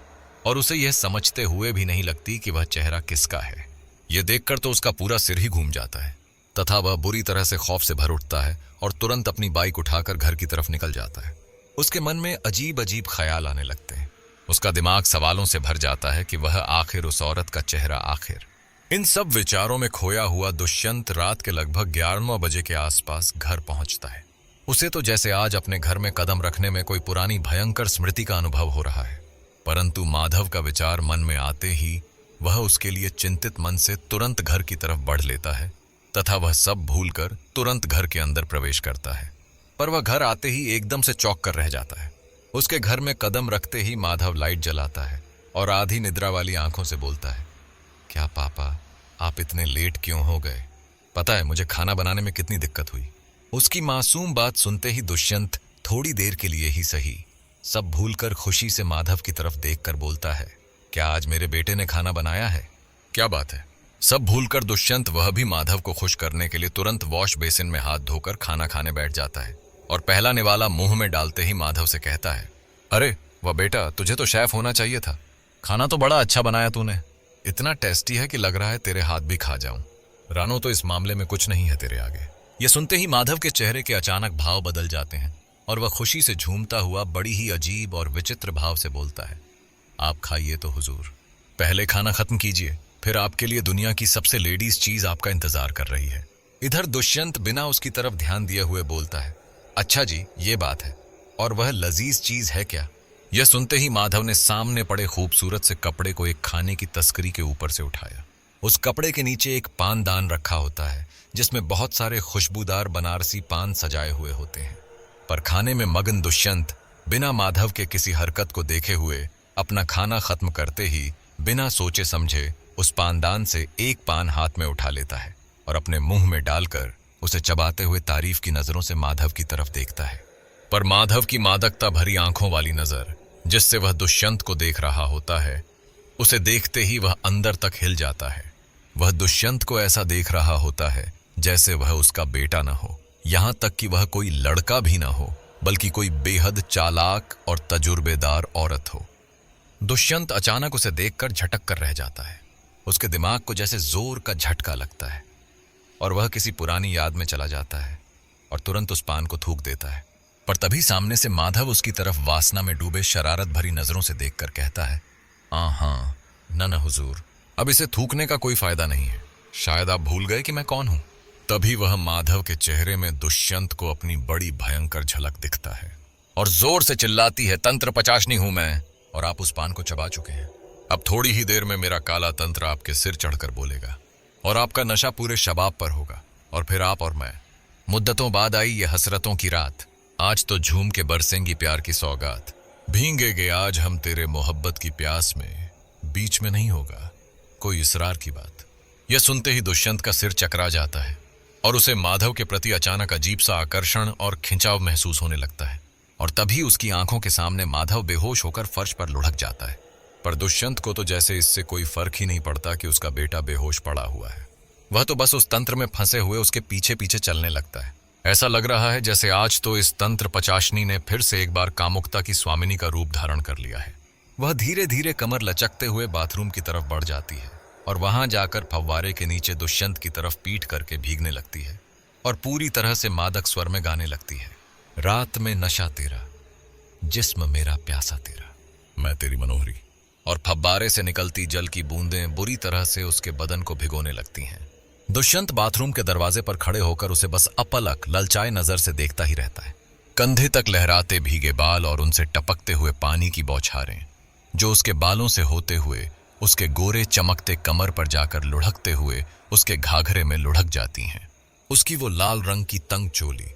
और उसे यह समझते हुए भी नहीं लगती कि वह चेहरा किसका है। यह देखकर तो उसका पूरा सिर ही घूम जाता है तथा वह बुरी तरह से खौफ से भर उठता है और तुरंत अपनी बाइक उठाकर घर की तरफ निकल जाता है। उसके मन में अजीब अजीब ख्याल आने लगते हैं। उसका दिमाग सवालों से भर जाता है कि वह आखिर उस औरत का चेहरा आखिर। इन सब विचारों में खोया हुआ दुष्यंत रात के लगभग 11 बजे के आसपास घर पहुंचता है। उसे तो जैसे आज अपने घर में कदम रखने में कोई पुरानी भयंकर स्मृति का अनुभव हो रहा है, परंतु माधव का विचार मन में आते ही वह उसके लिए चिंतित मन से तुरंत घर की तरफ बढ़ लेता है तथा वह सब भूलकर तुरंत घर के अंदर प्रवेश करता है। पर वह घर आते ही एकदम से चौंक कर रह जाता है। उसके घर में कदम रखते ही माधव लाइट जलाता है और आधी निद्रा वाली आंखों से बोलता है, क्या पापा, आप इतने लेट क्यों हो गए? पता है मुझे खाना बनाने में कितनी दिक्कत हुई। उसकी मासूम बात सुनते ही दुष्यंत थोड़ी देर के लिए ही सही सब भूलकर खुशी से माधव की तरफ देखकर बोलता है, क्या आज मेरे बेटे ने खाना बनाया है? क्या बात है? सब भूलकर दुष्यंत वह भी माधव को खुश करने के लिए तुरंत वॉश बेसिन में हाथ धोकर खाना खाने बैठ जाता है और पहला निवाला मुंह में डालते ही माधव से कहता है, अरे वह बेटा, तुझे तो शेफ होना चाहिए था। खाना तो बड़ा अच्छा बनाया तूने, इतना टेस्टी है कि लग रहा है तेरे हाथ भी खा जाऊं। रानो तो इस मामले में कुछ नहीं है तेरे आगे। ये सुनते ही माधव के चेहरे के अचानक भाव बदल जाते हैं और वह खुशी से झूमता हुआ बड़ी ही अजीब और विचित्र भाव से बोलता है, आप खाइए तो हुजूर, पहले खाना खत्म कीजिए, फिर आपके लिए दुनिया की सबसे लेडीज चीज आपका इंतजार कर रही है। इधर दुष्यंत बिना उसकी तरफ ध्यान दिए हुए बोलता है, अच्छा जी, ये बात है, और वह लजीज चीज है क्या? यह सुनते ही माधव ने सामने पड़े खूबसूरत से कपड़े को एक खाने की तस्करी के ऊपर से उठाया। उस कपड़े के नीचे एक पानदान रखा होता है जिसमें बहुत सारे खुशबूदार बनारसी पान सजाए हुए होते हैं। पर खाने में मगन दुष्यंत बिना माधव के किसी हरकत को देखे हुए अपना खाना खत्म करते ही बिना सोचे समझे उस पानदान से एक पान हाथ में उठा लेता है और अपने मुंह में डालकर उसे चबाते हुए तारीफ की नजरों से माधव की तरफ देखता है। पर माधव की मादकता भरी आंखों वाली नजर जिससे वह दुष्यंत को देख रहा होता है, उसे देखते ही वह अंदर तक हिल जाता है। वह दुष्यंत को ऐसा देख रहा होता है जैसे वह उसका बेटा न हो, यहां तक कि वह कोई लड़का भी न हो, बल्कि कोई बेहद चालाक और तजुर्बेदार औरत हो। दुष्यंत अचानक उसे देखकर झटक कर रह जाता है। उसके दिमाग को जैसे जोर का झटका लगता है और वह किसी पुरानी याद में चला जाता है और तुरंत उस पान को थूक देता है। पर तभी सामने से माधव उसकी तरफ वासना में डूबे शरारत भरी नजरों से देखकर कहता है, हाँ न हुजूर, अब इसे थूकने का कोई फायदा नहीं है, शायद आप भूल गए कि मैं कौन हूं। तभी वह माधव के चेहरे में दुष्यंत को अपनी बड़ी भयंकर झलक दिखता है और जोर से चिल्लाती है, तंत्र पचाशनी हूं मैं और आप उस पान को चबा चुके हैं। अब थोड़ी ही देर में मेरा काला तंत्र आपके सिर चढ़कर बोलेगा और आपका नशा पूरे शबाब पर होगा और फिर आप और मैं, मुद्दतों बाद आई ये हसरतों की रात, आज तो झूम के बरसेंगी प्यार की सौगात, भींगेगे आज हम तेरे मोहब्बत की प्यास में, बीच में नहीं होगा कोई इसरार की बात। यह सुनते ही दुष्यंत का सिर चकरा जाता है और उसे माधव के प्रति अचानक अजीब सा आकर्षण और खिंचाव महसूस होने लगता है। और तभी उसकी आंखों के सामने माधव बेहोश होकर फर्श पर लुढ़क जाता है। पर दुष्यंत को तो जैसे इससे कोई फर्क ही नहीं पड़ता कि उसका बेटा बेहोश पड़ा हुआ है। वह तो बस उस तंत्र में फंसे हुए उसके पीछे पीछे चलने लगता है। ऐसा लग रहा है जैसे आज तो इस तंत्र पचाशनी ने फिर से एक बार कामुकता की स्वामिनी का रूप धारण कर लिया है। वह धीरे धीरे कमर लचकते हुए बाथरूम की तरफ बढ़ जाती है और वहां जाकर फव्वारे के नीचे दुष्यंत की तरफ पीठ करके भीगने लगती है और पूरी तरह से मादक स्वर में गाने लगती है। रात में नशा तेरा, जिस्म मेरा प्यासा तेरा, मैं तेरी मनोहरी। और फव्वारे से निकलती जल की बूंदें बुरी तरह से उसके बदन को भिगोने लगती हैं। दुष्यंत बाथरूम के दरवाजे पर खड़े होकर उसे बस अपलक ललचाए नजर से देखता ही रहता है। कंधे तक लहराते भीगे बाल और उनसे टपकते हुए पानी की बौछारें जो उसके बालों से होते हुए उसके गोरे चमकते कमर पर जाकर लुढ़कते हुए उसके घाघरे में लुढ़क जाती हैं। उसकी वो लाल रंग की तंग चोली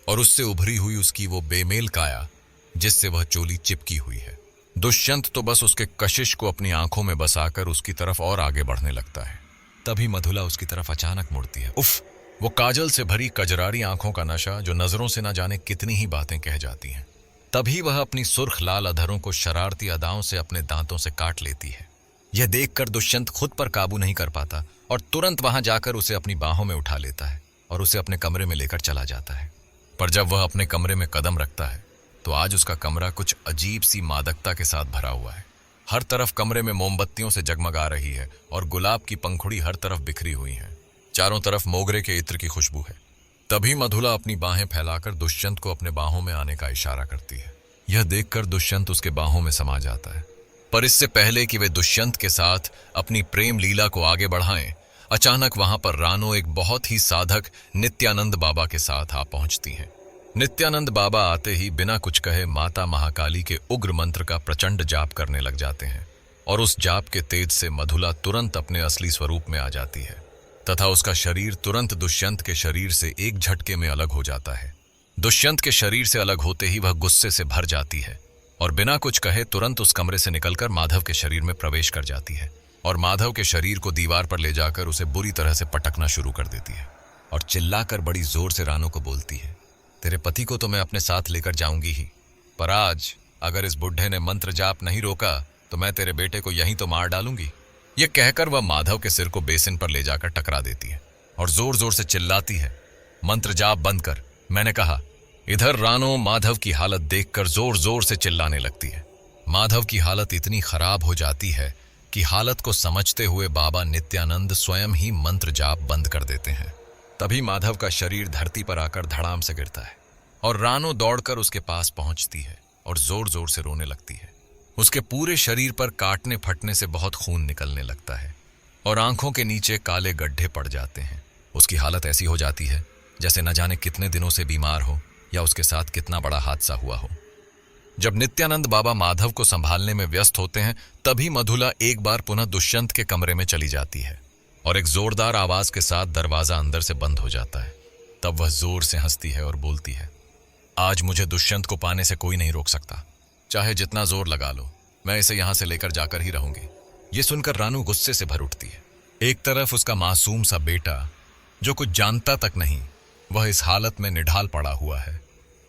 और उससे उभरी हुई उसकी वो बेमेल काया जिससे वह चोली चिपकी हुई है। दुष्यंत तो बस उसके कशिश को अपनी आंखों में बसाकर उसकी तरफ और आगे बढ़ने लगता है। तभी मधुला उसकी तरफ अचानक मुड़ती है। उफ! वो काजल से भरी कजरारी आंखों का नशा जो नजरों से न जाने कितनी ही बातें कह जाती हैं। तभी वह अपनी सुर्ख लाल अधरों को शरारती अदाओं से अपने दांतों से काट लेती है। यह देखकर दुष्यंत खुद पर काबू नहीं कर पाता और तुरंत वहां जाकर उसे अपनी बाहों में उठा लेता है और उसे अपने कमरे में लेकर चला जाता है। पर जब वह अपने कमरे में कदम रखता है तो आज उसका कमरा कुछ अजीब सी मादकता के साथ भरा हुआ है। हर तरफ कमरे में मोमबत्तियों से जगमगा रही है और गुलाब की पंखुड़ी हर तरफ बिखरी हुई है। चारों तरफ मोगरे के इत्र की खुशबू है। तभी मधुला अपनी बाहें फैलाकर दुष्यंत को अपने बाहों में आने का इशारा करती है। यह देखकर दुष्यंत उसके बाहों में समा जाता है। पर इससे पहले कि वे दुष्यंत के साथ अपनी प्रेम लीला को आगे बढ़ाएं, अचानक वहां पर रानो एक बहुत ही साधक नित्यानंद बाबा के साथ आ पहुंचती हैं। नित्यानंद बाबा आते ही बिना कुछ कहे माता महाकाली के उग्र मंत्र का प्रचंड जाप करने लग जाते हैं और उस जाप के तेज से मधुला तुरंत अपने असली स्वरूप में आ जाती है तथा उसका शरीर तुरंत दुष्यंत के शरीर से एक झटके में अलग हो जाता है। दुष्यंत के शरीर से अलग होते ही वह गुस्से से भर जाती है और बिना कुछ कहे तुरंत उस कमरे से निकलकर माधव के शरीर में प्रवेश कर जाती है और माधव के शरीर को दीवार पर ले जाकर उसे बुरी तरह से पटकना शुरू कर देती है और चिल्लाकर बड़ी जोर से रानो को बोलती है, तेरे पति को तो मैं अपने साथ लेकर जाऊंगी ही, पर आज अगर इस बुढ़े ने मंत्र जाप नहीं रोका तो मैं तेरे बेटे को यहीं तो मार डालूंगी। यह कहकर वह माधव के सिर को बेसिन पर ले जाकर टकरा देती है और जोर जोर से चिल्लाती है, मंत्र जाप बंद कर, मैंने कहा। इधर रानो माधव की हालत देखकर जोर जोर से चिल्लाने लगती है। माधव की हालत इतनी खराब हो जाती है कि हालत को समझते हुए बाबा नित्यानंद स्वयं ही मंत्र जाप बंद कर देते हैं। तभी माधव का शरीर धरती पर आकर धड़ाम से गिरता है और रानो दौड़कर उसके पास पहुंचती है और जोर जोर से रोने लगती है। उसके पूरे शरीर पर काटने फटने से बहुत खून निकलने लगता है और आंखों के नीचे काले गड्ढे पड़ जाते हैं। उसकी हालत ऐसी हो जाती है जैसे न जाने कितने दिनों से बीमार हो या उसके साथ कितना बड़ा हादसा हुआ हो। जब नित्यानंद बाबा माधव को संभालने में व्यस्त होते हैं तभी मधुला एक बार पुनः दुष्यंत के कमरे में चली जाती है और एक जोरदार आवाज के साथ दरवाजा अंदर से बंद हो जाता है। तब वह जोर से हंसती है और बोलती है, आज मुझे दुष्यंत को पाने से कोई नहीं रोक सकता, चाहे जितना जोर लगा लो, मैं इसे यहां से लेकर जाकर ही रहूंगी। ये सुनकर रानू गुस्से से भर उठती है। एक तरफ उसका मासूम सा बेटा जो कुछ जानता तक नहीं वह इस हालत में निढाल पड़ा हुआ है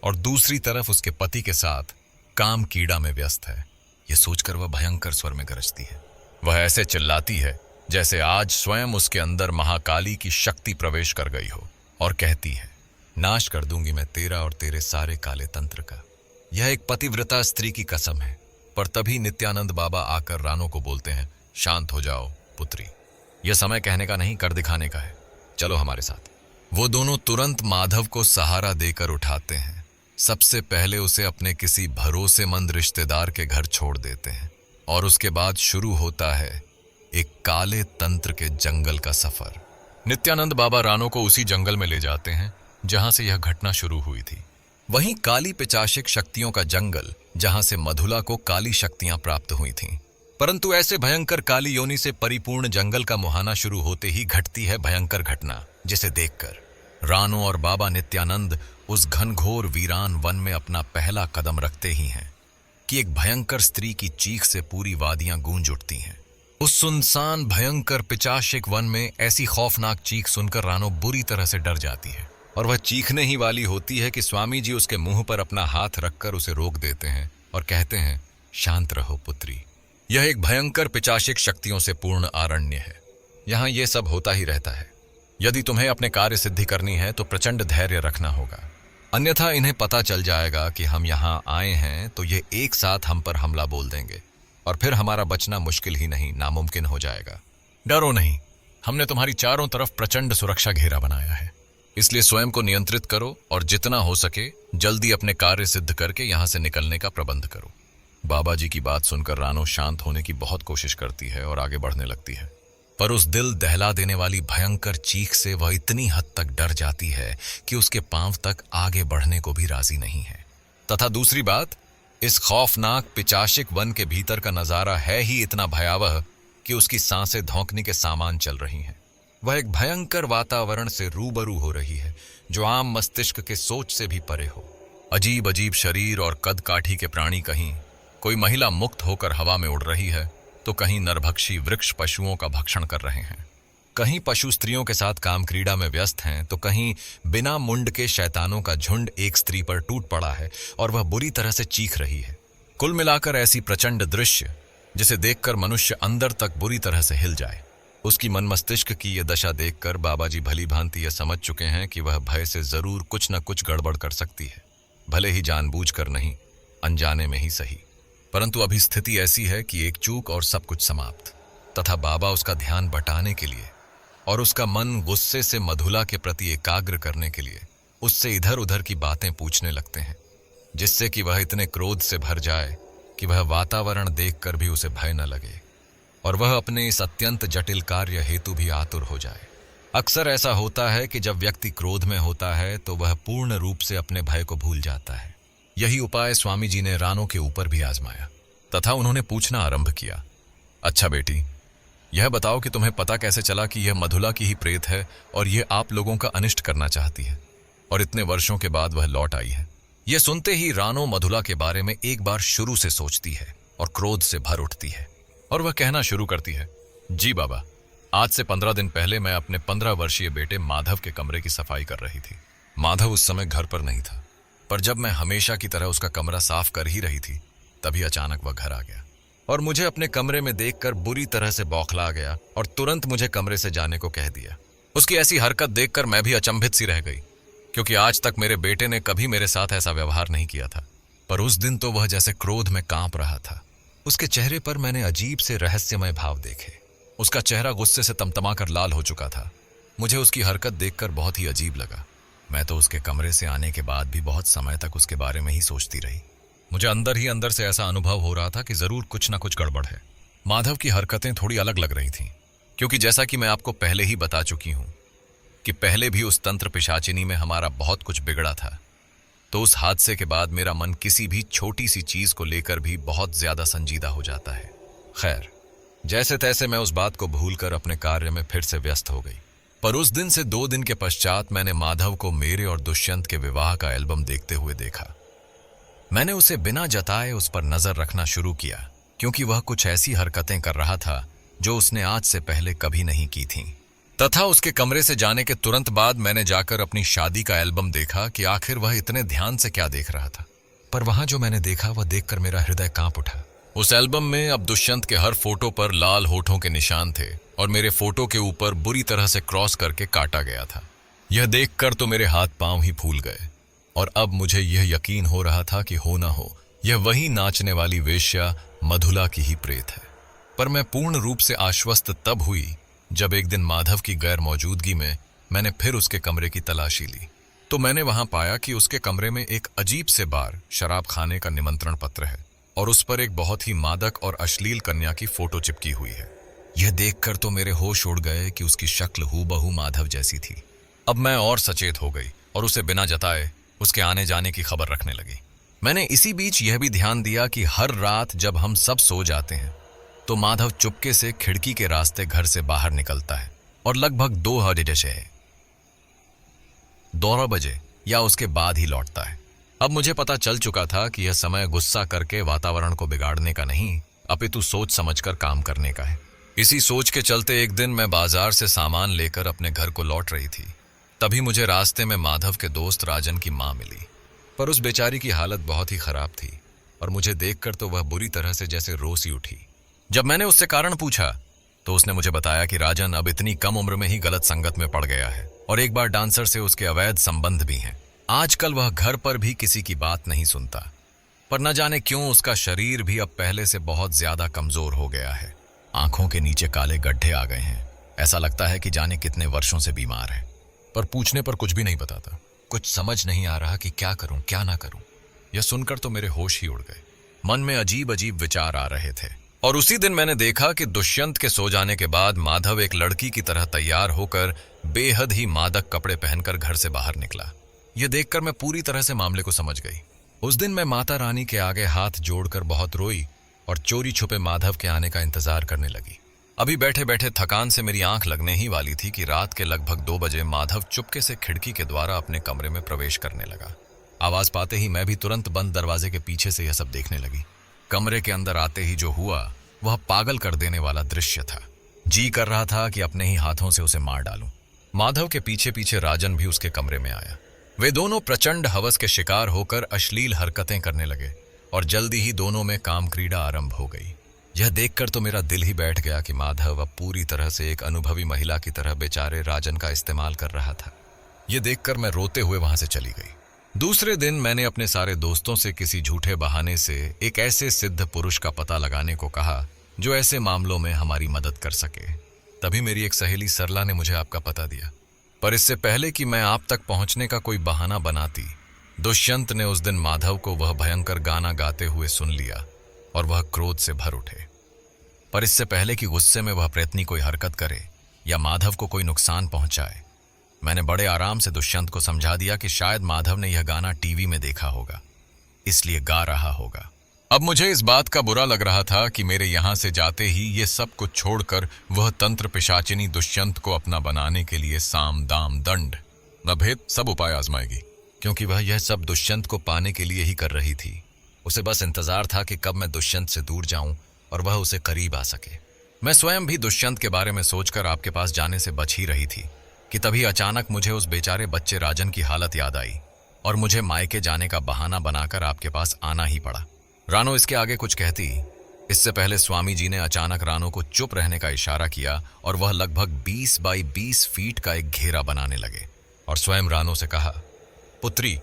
और दूसरी तरफ उसके पति के साथ काम कीड़ा में व्यस्त है। यह सोचकर वह भयंकर स्वर में गरजती है। वह ऐसे चिल्लाती है जैसे आज स्वयं उसके अंदर महाकाली की शक्ति प्रवेश कर गई हो और कहती है, नाश कर दूंगी मैं तेरा और तेरे सारे काले तंत्र का। यह एक पतिव्रता स्त्री की कसम है। पर तभी नित्यानंद बाबा आकर रानो को बोलते हैं, शांत हो जाओ पुत्री, यह समय कहने का नहीं कर दिखाने का है, चलो हमारे साथ। वो दोनों तुरंत माधव को सहारा देकर उठाते हैं। सबसे पहले उसे अपने किसी भरोसेमंद रिश्तेदार के घर छोड़ देते हैं और उसके बाद शुरू होता है एक काले तंत्र के जंगल का सफर। नित्यानंद बाबा रानो को उसी जंगल में ले जाते हैं जहां से यह घटना शुरू हुई थी। वहीं काली पिचाशिक शक्तियों का जंगल जहां से मधुला को काली शक्तियां प्राप्त हुई थीं। परंतु ऐसे भयंकर काली योनि से परिपूर्ण जंगल का मुहाना शुरू होते ही घटती है भयंकर घटना, जिसे देखकर रानो और बाबा नित्यानंद उस घनघोर वीरान वन में अपना पहला कदम रखते ही हैं कि एक भयंकर स्त्री की चीख से पूरी वादियां गूंज उठती हैं। उस सुनसान भयंकर पिचाशिक वन में ऐसी खौफनाक चीख सुनकर रानो बुरी तरह से डर जाती है और वह चीखने ही वाली होती है कि स्वामी जी उसके मुंह पर अपना हाथ रखकर उसे रोक देते हैं और कहते हैं, शांत रहो पुत्री। यह एक भयंकर पिशाचिक शक्तियों से पूर्ण आरण्य है। यहाँ ये सब होता ही रहता है। यदि तुम्हें अपने कार्य सिद्धि करनी है तो प्रचंड धैर्य रखना होगा, अन्यथा इन्हें पता चल जाएगा कि हम यहाँ आए हैं तो ये एक साथ हम पर हमला बोल देंगे और फिर हमारा बचना मुश्किल ही नहीं नामुमकिन हो जाएगा। डरो नहीं, हमने तुम्हारी चारों तरफ प्रचंड सुरक्षा घेरा बनाया है, इसलिए स्वयं को नियंत्रित करो और जितना हो सके जल्दी अपने कार्य सिद्ध करके यहाँ से निकलने का प्रबंध करो। बाबा जी की बात सुनकर रानो शांत होने की बहुत कोशिश करती है और आगे बढ़ने लगती है, पर उस दिल दहला देने वाली भयंकर चीख से वह इतनी हद तक डर जाती है कि उसके पांव तक आगे बढ़ने को भी राजी नहीं है। तथा दूसरी बात, इस खौफनाक पिशाचिक वन के भीतर का नजारा है ही इतना भयावह कि उसकी सांसें धौंकने के सामान चल रही हैं। वह एक भयंकर वातावरण से रूबरू हो रही है जो आम मस्तिष्क के सोच से भी परे हो। अजीब अजीब शरीर और कद काठी के प्राणी, कहीं कोई महिला मुक्त होकर हवा में उड़ रही है तो कहीं नरभक्षी वृक्ष पशुओं का भक्षण कर रहे हैं, कहीं पशु स्त्रियों के साथ काम क्रीड़ा में व्यस्त हैं तो कहीं बिना मुंड के शैतानों का झुंड एक स्त्री पर टूट पड़ा है और वह बुरी तरह से चीख रही है। कुल मिलाकर ऐसी प्रचंड दृश्य जिसे देखकर मनुष्य अंदर तक बुरी तरह से हिल जाए। उसकी मन मस्तिष्क की यह दशा देखकर बाबा जी भली भांति यह समझ चुके हैं कि वह भय से जरूर कुछ न कुछ गड़बड़ कर सकती है, भले ही जानबूझकर नहीं, अनजाने में ही सही। परंतु अभी स्थिति ऐसी है कि एक चूक और सब कुछ समाप्त। तथा बाबा उसका ध्यान बटाने के लिए और उसका मन गुस्से से मधुला के प्रति एकाग्र करने के लिए उससे इधर उधर की बातें पूछने लगते हैं, जिससे कि वह इतने क्रोध से भर जाए कि वह वातावरण देखकर भी उसे भय न लगे और वह अपने इस अत्यंत जटिल कार्य हेतु भी आतुर हो जाए। अक्सर ऐसा होता है कि जब व्यक्ति क्रोध में होता है तो वह पूर्ण रूप से अपने भय को भूल जाता है। यही उपाय स्वामी जी ने रानो के ऊपर भी आजमाया तथा उन्होंने पूछना आरंभ किया, अच्छा बेटी, यह बताओ कि तुम्हें पता कैसे चला कि यह मधुला की ही प्रेत है और यह आप लोगों का अनिष्ट करना चाहती है और इतने वर्षों के बाद वह लौट आई है। यह सुनते ही रानो मधुला के बारे में एक बार शुरू से सोचती है और क्रोध से भर उठती है और वह कहना शुरू करती है, जी बाबा, आज से 15 दिन पहले मैं अपने 15 वर्षीय बेटे माधव के कमरे की सफाई कर रही थी। माधव उस समय घर पर नहीं था, पर जब मैं हमेशा की तरह उसका कमरा साफ कर ही रही थी तभी अचानक वह घर आ गया और मुझे अपने कमरे में देखकर बुरी तरह से बौखला गया और तुरंत मुझे कमरे से जाने को कह दिया। उसकी ऐसी हरकत देखकर मैं भी अचंभित सी रह गई, क्योंकि आज तक मेरे बेटे ने कभी मेरे साथ ऐसा व्यवहार नहीं किया था। पर उस दिन तो वह जैसे क्रोध में कांप रहा था। उसके चेहरे पर मैंने अजीब से रहस्यमय भाव देखे। उसका चेहरा गुस्से से तमतमाकर लाल हो चुका था। मुझे उसकी हरकत देखकर बहुत ही अजीब लगा। मैं तो उसके कमरे से आने के बाद भी बहुत समय तक उसके बारे में ही सोचती रही। मुझे अंदर ही अंदर से ऐसा अनुभव हो रहा था कि जरूर कुछ ना कुछ गड़बड़ है। माधव की हरकतें थोड़ी अलग लग रही थीं, क्योंकि जैसा कि मैं आपको पहले ही बता चुकी हूं कि पहले भी उस तंत्र पिशाचिनी में हमारा बहुत कुछ बिगड़ा था, तो उस हादसे के बाद मेरा मन किसी भी छोटी सी चीज को लेकर भी बहुत ज्यादा संजीदा हो जाता है। खैर, जैसे तैसे मैं उस बात को भूलकर अपने कार्य में फिर से व्यस्त हो गई। पर उस दिन से 2 दिन के पश्चात मैंने माधव को मेरे और दुष्यंत के विवाह का एल्बम देखते हुए देखा। मैंने उसे बिना जताए उस पर नजर रखना शुरू किया, क्योंकि वह कुछ ऐसी हरकतें कर रहा था जो उसने आज से पहले कभी नहीं की थीं। तथा उसके कमरे से जाने के तुरंत बाद मैंने जाकर अपनी शादी का एल्बम देखा कि आखिर वह इतने ध्यान से क्या देख रहा था। पर वहां जो मैंने देखा वह देखकर मेरा हृदय कांप उठा। उस एल्बम में अब दुष्यंत के हर फोटो पर लाल होठों के निशान थे और मेरे फोटो के ऊपर बुरी तरह से क्रॉस करके काटा गया था। यह देखकर तो मेरे हाथ पांव ही फूल गए और अब मुझे यह यकीन हो रहा था कि हो ना हो यह वही नाचने वाली वेश्या मधुला की ही प्रेत है। पर मैं पूर्ण रूप से आश्वस्त तब हुई जब एक दिन माधव की गैर मौजूदगी में मैंने फिर उसके कमरे की तलाशी ली, तो मैंने वहां पाया कि उसके कमरे में एक अजीब से बार शराब खाने का निमंत्रण पत्र है और उस पर एक बहुत ही मादक और अश्लील कन्या की फोटो चिपकी हुई है। यह देखकर तो मेरे होश उड़ गए कि उसकी शक्ल हूबहू माधव जैसी थी। अब मैं और सचेत हो गई और उसे बिना जताए उसके आने जाने की खबर रखने लगी। मैंने इसी बीच यह भी ध्यान दिया कि हर रात जब हम सब सो जाते हैं तो माधव चुपके से खिड़की के रास्ते घर से बाहर निकलता है और लगभग 2 बजे या उसके बाद ही लौटता है। अब मुझे पता चल चुका था कि यह समय गुस्सा करके वातावरण को बिगाड़ने का नहीं, अपितु सोच समझकर काम करने का है। इसी सोच के चलते एक दिन मैं बाजार से सामान लेकर अपने घर को लौट रही थी तभी मुझे रास्ते में माधव के दोस्त राजन की माँ मिली। पर उस बेचारी की हालत बहुत ही खराब थी और मुझे देखकर तो वह बुरी तरह से जैसे रो सी उठी। जब मैंने उससे कारण पूछा तो उसने मुझे बताया कि राजन अब इतनी कम उम्र में ही गलत संगत में पड़ गया है और एक बार डांसर से उसके अवैध संबंध भी हैं। आजकल वह घर पर भी किसी की बात नहीं सुनता, पर न जाने क्यों उसका शरीर भी अब पहले से बहुत ज्यादा कमजोर हो गया है। आंखों के नीचे काले गड्ढे आ गए हैं। ऐसा लगता है कि जाने कितने वर्षों से बीमार है, पर पूछने पर कुछ भी नहीं बताता। कुछ समझ नहीं आ रहा कि क्या करूं क्या ना करूं। यह सुनकर तो मेरे होश ही उड़ गए। मन में अजीब अजीब विचार आ रहे थे। और उसी दिन मैंने देखा कि दुष्यंत के सो जाने के बाद माधव एक लड़की की तरह तैयार होकर बेहद ही मादक कपड़े पहनकर घर से बाहर निकला। यह देखकर मैं पूरी तरह से मामले को समझ गई। उस दिन मैं माता रानी के आगे हाथ जोड़कर बहुत रोई और चोरी छुपे माधव के आने का इंतजार करने लगी। अभी बैठे बैठे थकान से मेरी आंख लगने ही वाली थी कि रात के लगभग 2 बजे माधव चुपके से खिड़की के द्वारा अपने कमरे में प्रवेश करने लगा। आवाज पाते ही मैं भी तुरंत बंद दरवाजे के पीछे से यह सब देखने लगी। कमरे के अंदर आते ही जो हुआ वह पागल कर देने वाला दृश्य था। जी कर रहा था कि अपने ही हाथों से उसे मार डालूं। माधव के पीछे पीछे राजन भी उसके कमरे में आया। वे दोनों प्रचंड हवस के शिकार होकर अश्लील हरकतें करने लगे और जल्दी ही दोनों में काम क्रीड़ा आरंभ हो गई। यह देखकर तो मेरा दिल ही बैठ गया कि माधव अब पूरी तरह से एक अनुभवी महिला की तरह बेचारे राजन का इस्तेमाल कर रहा था। यह देखकर मैं रोते हुए वहां से चली गई। दूसरे दिन मैंने अपने सारे दोस्तों से किसी झूठे बहाने से एक ऐसे सिद्ध पुरुष का पता लगाने को कहा जो ऐसे मामलों में हमारी मदद कर सके। तभी मेरी एक सहेली सरला ने मुझे आपका पता दिया। पर इससे पहले कि मैं आप तक पहुंचने का कोई बहाना बनाती, दुष्यंत ने उस दिन माधव को वह भयंकर गाना गाते हुए सुन लिया और वह क्रोध से भर उठे। पर इससे पहले कि गुस्से में वह प्रयत्नी कोई हरकत करे या माधव को कोई नुकसान पहुंचाए, मैंने बड़े आराम से दुष्यंत को समझा दिया कि शायद माधव ने यह गाना टीवी में देखा होगा, इसलिए गा रहा होगा। अब मुझे इस बात का बुरा लग रहा था कि मेरे यहां से जाते ही ये सब कुछ छोड़कर वह तंत्र पिशाचिनी दुष्यंत को अपना बनाने के लिए साम दाम दंड नभेद सब उपाय आजमाएगी, क्योंकि वह यह सब दुष्यंत को पाने के लिए ही कर रही थी। उसे बस इंतजार था कि कब मैं दुष्यंत से दूर जाऊं और वह उसे करीब आ सके। मैं स्वयं भी दुष्यंत के बारे में सोचकर आपके पास जाने से बच ही रही थी कि तभी अचानक मुझे उस बेचारे बच्चे राजन की हालत याद आई और मुझे मायके जाने का बहाना बनाकर आपके पास आना ही पड़ा। रानो इसके आगे कुछ कहती, इससे पहले स्वामी जी ने अचानक रानो को चुप रहने का इशारा किया और वह लगभग 20 बाई 20 फीट का एक घेरा बनाने लगे और स्वयं रानो से कहा, पुत्री,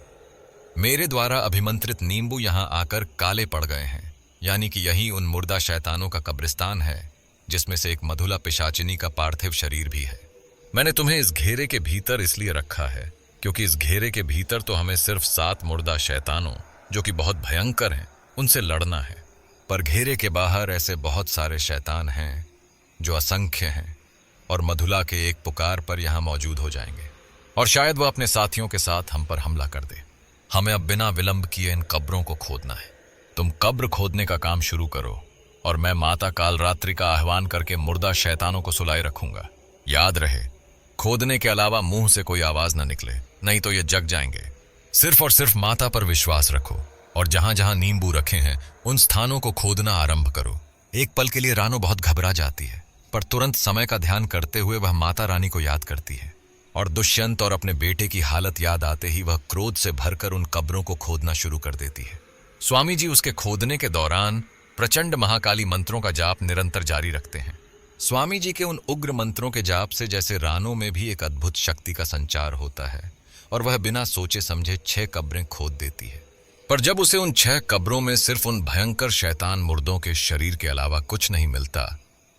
मेरे द्वारा अभिमंत्रित नींबू यहां आकर काले पड़ गए हैं, यानी कि यही उन मुर्दा शैतानों का कब्रिस्तान है जिसमें से एक मधुला पिशाचिनी का पार्थिव शरीर भी है। मैंने तुम्हें इस घेरे के भीतर इसलिए रखा है क्योंकि इस घेरे के भीतर तो हमें सिर्फ 7 मुर्दा शैतानों, जो कि बहुत भयंकर हैं, उनसे लड़ना है। पर घेरे के बाहर ऐसे बहुत सारे शैतान हैं जो असंख्य हैं और मधुला के एक पुकार पर यहां मौजूद हो जाएंगे और शायद वह अपने साथियों के साथ हम पर हमला कर दे। हमें अब बिना विलंब किए इन कब्रों को खोदना है। तुम कब्र खोदने का काम शुरू करो और मैं माता कालरात्रि का आह्वान करके मुर्दा शैतानों को सुलाए रखूंगा। याद रहे, खोदने के अलावा मुंह से कोई आवाज न निकले, नहीं तो ये जग जाएंगे। सिर्फ और सिर्फ माता पर विश्वास रखो और जहां जहां नींबू रखे हैं उन स्थानों को खोदना आरंभ करो। एक पल के लिए रानो बहुत घबरा जाती है, पर तुरंत समय का ध्यान करते हुए वह माता रानी को याद करती है और दुष्यंत और अपने बेटे की हालत याद आते ही वह क्रोध से भरकर उन कब्रों को खोदना शुरू कर देती है। स्वामी जी उसके खोदने के दौरान प्रचंड महाकाली मंत्रों का जाप निरंतर जारी रखते हैं। स्वामी जी के उन उग्र मंत्रों के जाप से जैसे रानो में भी एक अद्भुत शक्ति का संचार होता है और वह बिना सोचे समझे 6 कब्रें खोद देती है। पर जब उसे उन 6 कब्रों में सिर्फ उन भयंकर शैतान मुर्दों के शरीर के अलावा कुछ नहीं मिलता,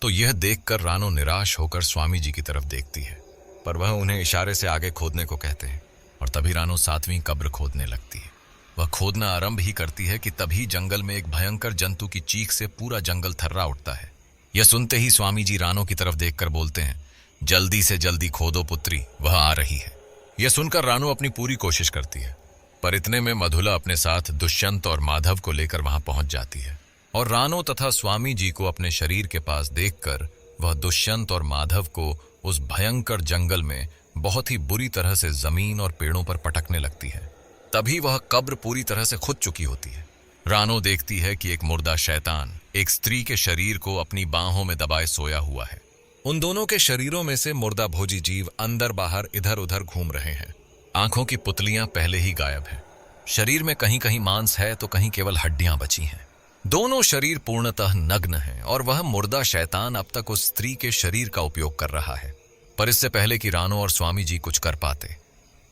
तो यह देखकर रानो निराश होकर स्वामी जी की तरफ देखती है, पर वह उन्हें इशारे से आगे खोदने को कहते हैं और तभी रानो 7वीं कब्र खोदने लगती है। वह खोदना आरंभ ही करती है कि तभी जंगल में एक भयंकर जंतु की चीख से पूरा जंगल थर्रा उठता है। यह सुनते ही स्वामी जी रानो की तरफ देखकर बोलते हैं, जल्दी से जल्दी खोदो पुत्री, वह आ रही है। यह सुनकर रानो अपनी पूरी कोशिश करती है, पर इतने में मधुला अपने साथ दुष्यंत और माधव को लेकर वहां पहुंच जाती है और रानो तथा स्वामी जी को अपने शरीर के पास देखकर वह दुष्यंत और माधव को उस भयंकर जंगल में बहुत ही बुरी तरह से जमीन और पेड़ों पर पटकने लगती है। तभी वह कब्र पूरी तरह से खुद चुकी होती है। रानो देखती है कि एक मुर्दा शैतान एक स्त्री के शरीर को अपनी बाहों में दबाए सोया हुआ है। उन दोनों के शरीरों में से मुर्दा भोजी जीव अंदर बाहर इधर उधर घूम रहे हैं। आंखों की पुतलियां पहले ही गायब हैं। शरीर में कहीं कहीं मांस है तो कहीं केवल हड्डियां बची हैं। दोनों शरीर पूर्णतः नग्न हैं और वह मुर्दा शैतान अब तक उस स्त्री के शरीर का उपयोग कर रहा है। पर इससे पहले कि रानो और स्वामी जी कुछ कर पाते,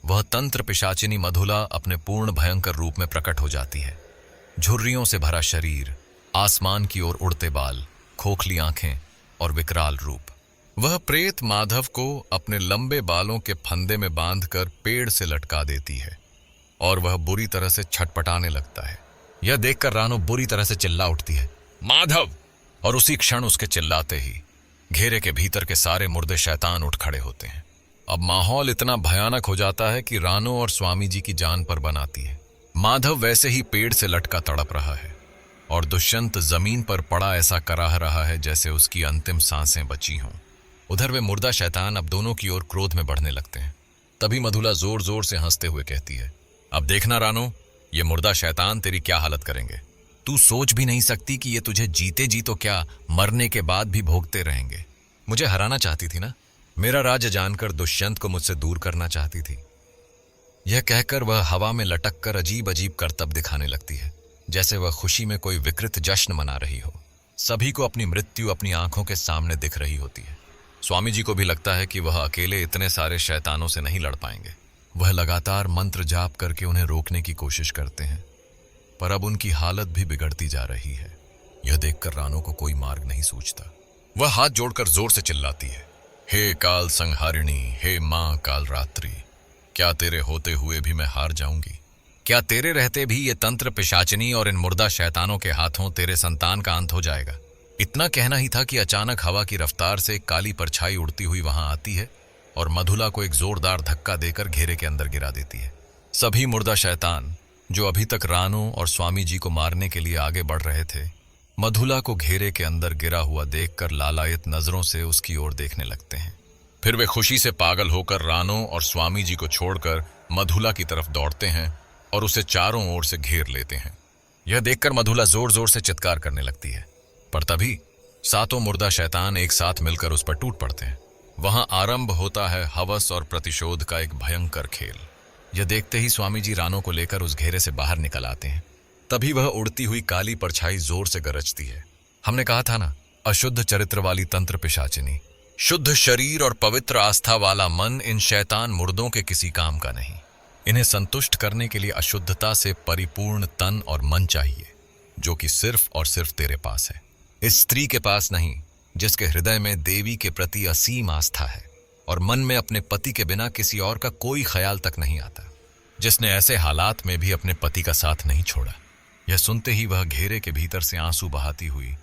वह तंत्र पिशाचिनी मधुला अपने पूर्ण भयंकर रूप में प्रकट हो जाती है। झुर्रियों से भरा शरीर, आसमान की ओर उड़ते बाल, खोखली आंखें और विकराल रूप। वह प्रेत माधव को अपने लंबे बालों के फंदे में बांधकर पेड़ से लटका देती है और वह बुरी तरह से छटपटाने लगता है। यह देखकर रानो बुरी तरह से चिल्ला उठती है, माधव! और उसी क्षण उसके चिल्लाते ही घेरे के भीतर के सारे मुर्दे शैतान उठ खड़े होते हैं। अब माहौल इतना भयानक हो जाता है कि रानो और स्वामी जी की जान पर बन आती है। माधव वैसे ही पेड़ से लटका तड़प रहा है और दुष्यंत जमीन पर पड़ा ऐसा कराह रहा है जैसे उसकी अंतिम सांसें बची हों। उधर वे मुर्दा शैतान अब दोनों की ओर क्रोध में बढ़ने लगते हैं। तभी मधुला जोर जोर से हंसते हुए कहती है, अब देखना रानो, ये मुर्दा शैतान तेरी क्या हालत करेंगे। तू सोच भी नहीं सकती कि ये तुझे जीते जी तो क्या, मरने के बाद भी भोगते रहेंगे। मुझे हराना चाहती थी ना, मेरा राज जानकर दुष्यंत को मुझसे दूर करना चाहती थी। यह कहकर वह हवा में लटक कर अजीब अजीब करतब दिखाने लगती है, जैसे वह खुशी में कोई विकृत जश्न मना रही हो। सभी को अपनी मृत्यु अपनी आंखों के सामने दिख रही होती है। स्वामी जी को भी लगता है कि वह अकेले इतने सारे शैतानों से नहीं लड़ पाएंगे। वह लगातार मंत्र जाप करके उन्हें रोकने की कोशिश करते हैं, पर अब उनकी हालत भी बिगड़ती जा रही है। यह देखकर रानो को कोई मार्ग नहीं सूझता। वह हाथ जोड़कर जोर से चिल्लाती है, हे काल संहारिणी, हे मां काल रात्रि, क्या तेरे होते हुए भी मैं हार जाऊंगी? क्या तेरे रहते भी ये तंत्र पिशाचिनी और इन मुर्दा शैतानों के हाथों तेरे संतान का अंत हो जाएगा? इतना कहना ही था कि अचानक हवा की रफ्तार से एक काली परछाई उड़ती हुई वहां आती है और मधुला को एक जोरदार धक्का देकर घेरे के अंदर गिरा देती है। सभी मुर्दा शैतान जो अभी तक रानो और स्वामी जी को मारने के लिए आगे बढ़ रहे थे, मधुला को घेरे के अंदर गिरा हुआ देखकर लालायित नजरों से उसकी ओर देखने लगते हैं। फिर वे खुशी से पागल होकर रानो और स्वामी जी को छोड़कर मधुला की तरफ दौड़ते हैं और उसे चारों ओर से घेर लेते हैं। यह देखकर मधुला जोर जोर से चित्कार करने लगती है, पर तभी सातों मुर्दा शैतान एक साथ मिलकर उस पर टूट पड़ते हैं। वहां आरंभ होता है हवस और प्रतिशोध का एक भयंकर खेल। यह देखते ही स्वामी जी रानो को लेकर उस घेरे से बाहर निकल आते हैं। तभी वह उड़ती हुई काली परछाई जोर से गरजती है। हमने कहा था ना, अशुद्ध चरित्र वाली तंत्र पिशाचिनी। शुद्ध शरीर और पवित्र आस्था वाला मन इन शैतान मुर्दों के किसी काम का नहीं। इन्हें संतुष्ट करने के लिए अशुद्धता से परिपूर्ण तन और मन चाहिए, जो कि सिर्फ और सिर्फ तेरे पास है। इस स्त्री के पास नहीं, जिसके हृदय में देवी के प्रति असीम आस्था है और मन में अपने पति के बिना किसी और का कोई ख्याल तक नहीं आता, जिसने ऐसे हालात में भी अपने पति का साथ नहीं छोड़ा। यह सुनते ही वह घेरे के भीतर से आंसू बहाती हुई,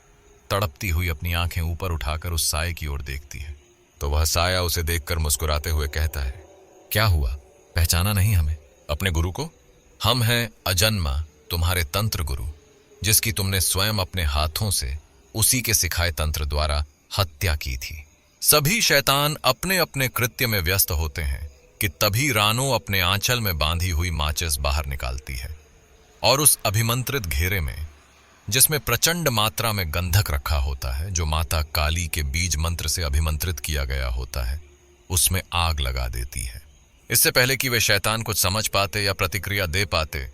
तड़पती हुई अपनी आंखें ऊपर उठाकर उस साये की ओर देखती है, तो वह साया उसे देखकर मुस्कुराते हुए कहता है, क्या हुआ, पहचाना नहीं हमें, अपने गुरु को? हम हैं अजन्मा, तुम्हारे तंत्र गुरु, जिसकी तुमने स्वयं अपने हाथों से उसी के सिखाए तंत्र द्वारा हत्या की थी। सभी शैतान अपने अपने कृत्य में व्यस्त होते हैं कि तभी रानो अपने आंचल में बांधी हुई माचिस बाहर निकालती है और उस अभिमंत्रित घेरे में, जिसमें प्रचंड मात्रा में गंधक रखा होता है, जो माता काली के बीज मंत्र से अभिमंत्रित किया गया होता है, उसमें आग लगा देती है। इससे पहले कि वे शैतान कुछ समझ पाते या प्रतिक्रिया दे पाते,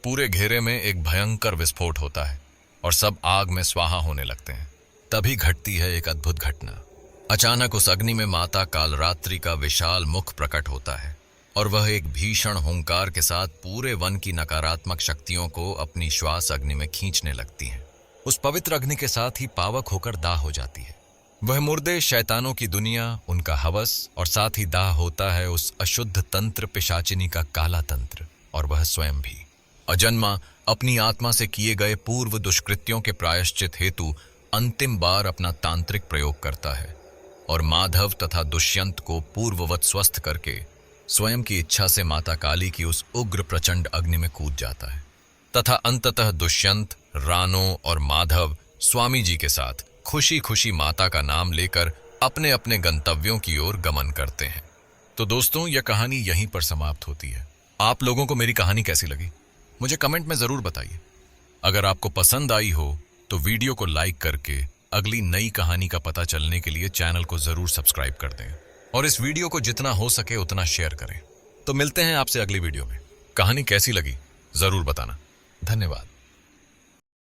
पूरे घेरे में एक भयंकर विस्फोट होता है और सब आग में स्वाहा होने लगते हैं। तभी घटती है एक अद्भुत घटना। अचानक उस अग्नि में माता कालरात्रि का विशाल मुख प्रकट होता है और वह एक भीषण हुंकार के साथ पूरे वन की नकारात्मक शक्तियों को अपनी श्वास अग्नि में खींचने लगती हैं। उस पवित्र अग्नि के साथ ही पावक होकर दाह हो जाती है। वह मुर्दे शैतानों की दुनिया, उनका हवस, और साथ ही दाह होता है उस अशुद्ध तंत्र पिशाचिनी का काला तंत्र, और वह स्वयं भी। अजन्मा अपनी आत्मा से किए गए पूर्व दुष्कृत्यों के प्रायश्चित हेतु अंतिम बार अपना तांत्रिक प्रयोग करता है और माधव तथा दुष्यंत को पूर्ववत स्वस्थ करके स्वयं की इच्छा से माता काली की उस उग्र प्रचंड अग्नि में कूद जाता है तथा अंततः दुष्यंत, रानो और माधव स्वामी जी के साथ खुशी खुशी माता का नाम लेकर अपने अपने गंतव्यों की ओर गमन करते हैं। तो दोस्तों, यह कहानी यहीं पर समाप्त होती है। आप लोगों को मेरी कहानी कैसी लगी मुझे कमेंट में जरूर बताइए। अगर आपको पसंद आई हो तो वीडियो को लाइक करके अगली नई कहानी का पता चलने के लिए चैनल को जरूर सब्सक्राइब कर दें और इस वीडियो को जितना हो सके उतना शेयर करें। तो मिलते हैं आपसे अगली वीडियो में। कहानी कैसी लगी जरूर बताना। धन्यवाद।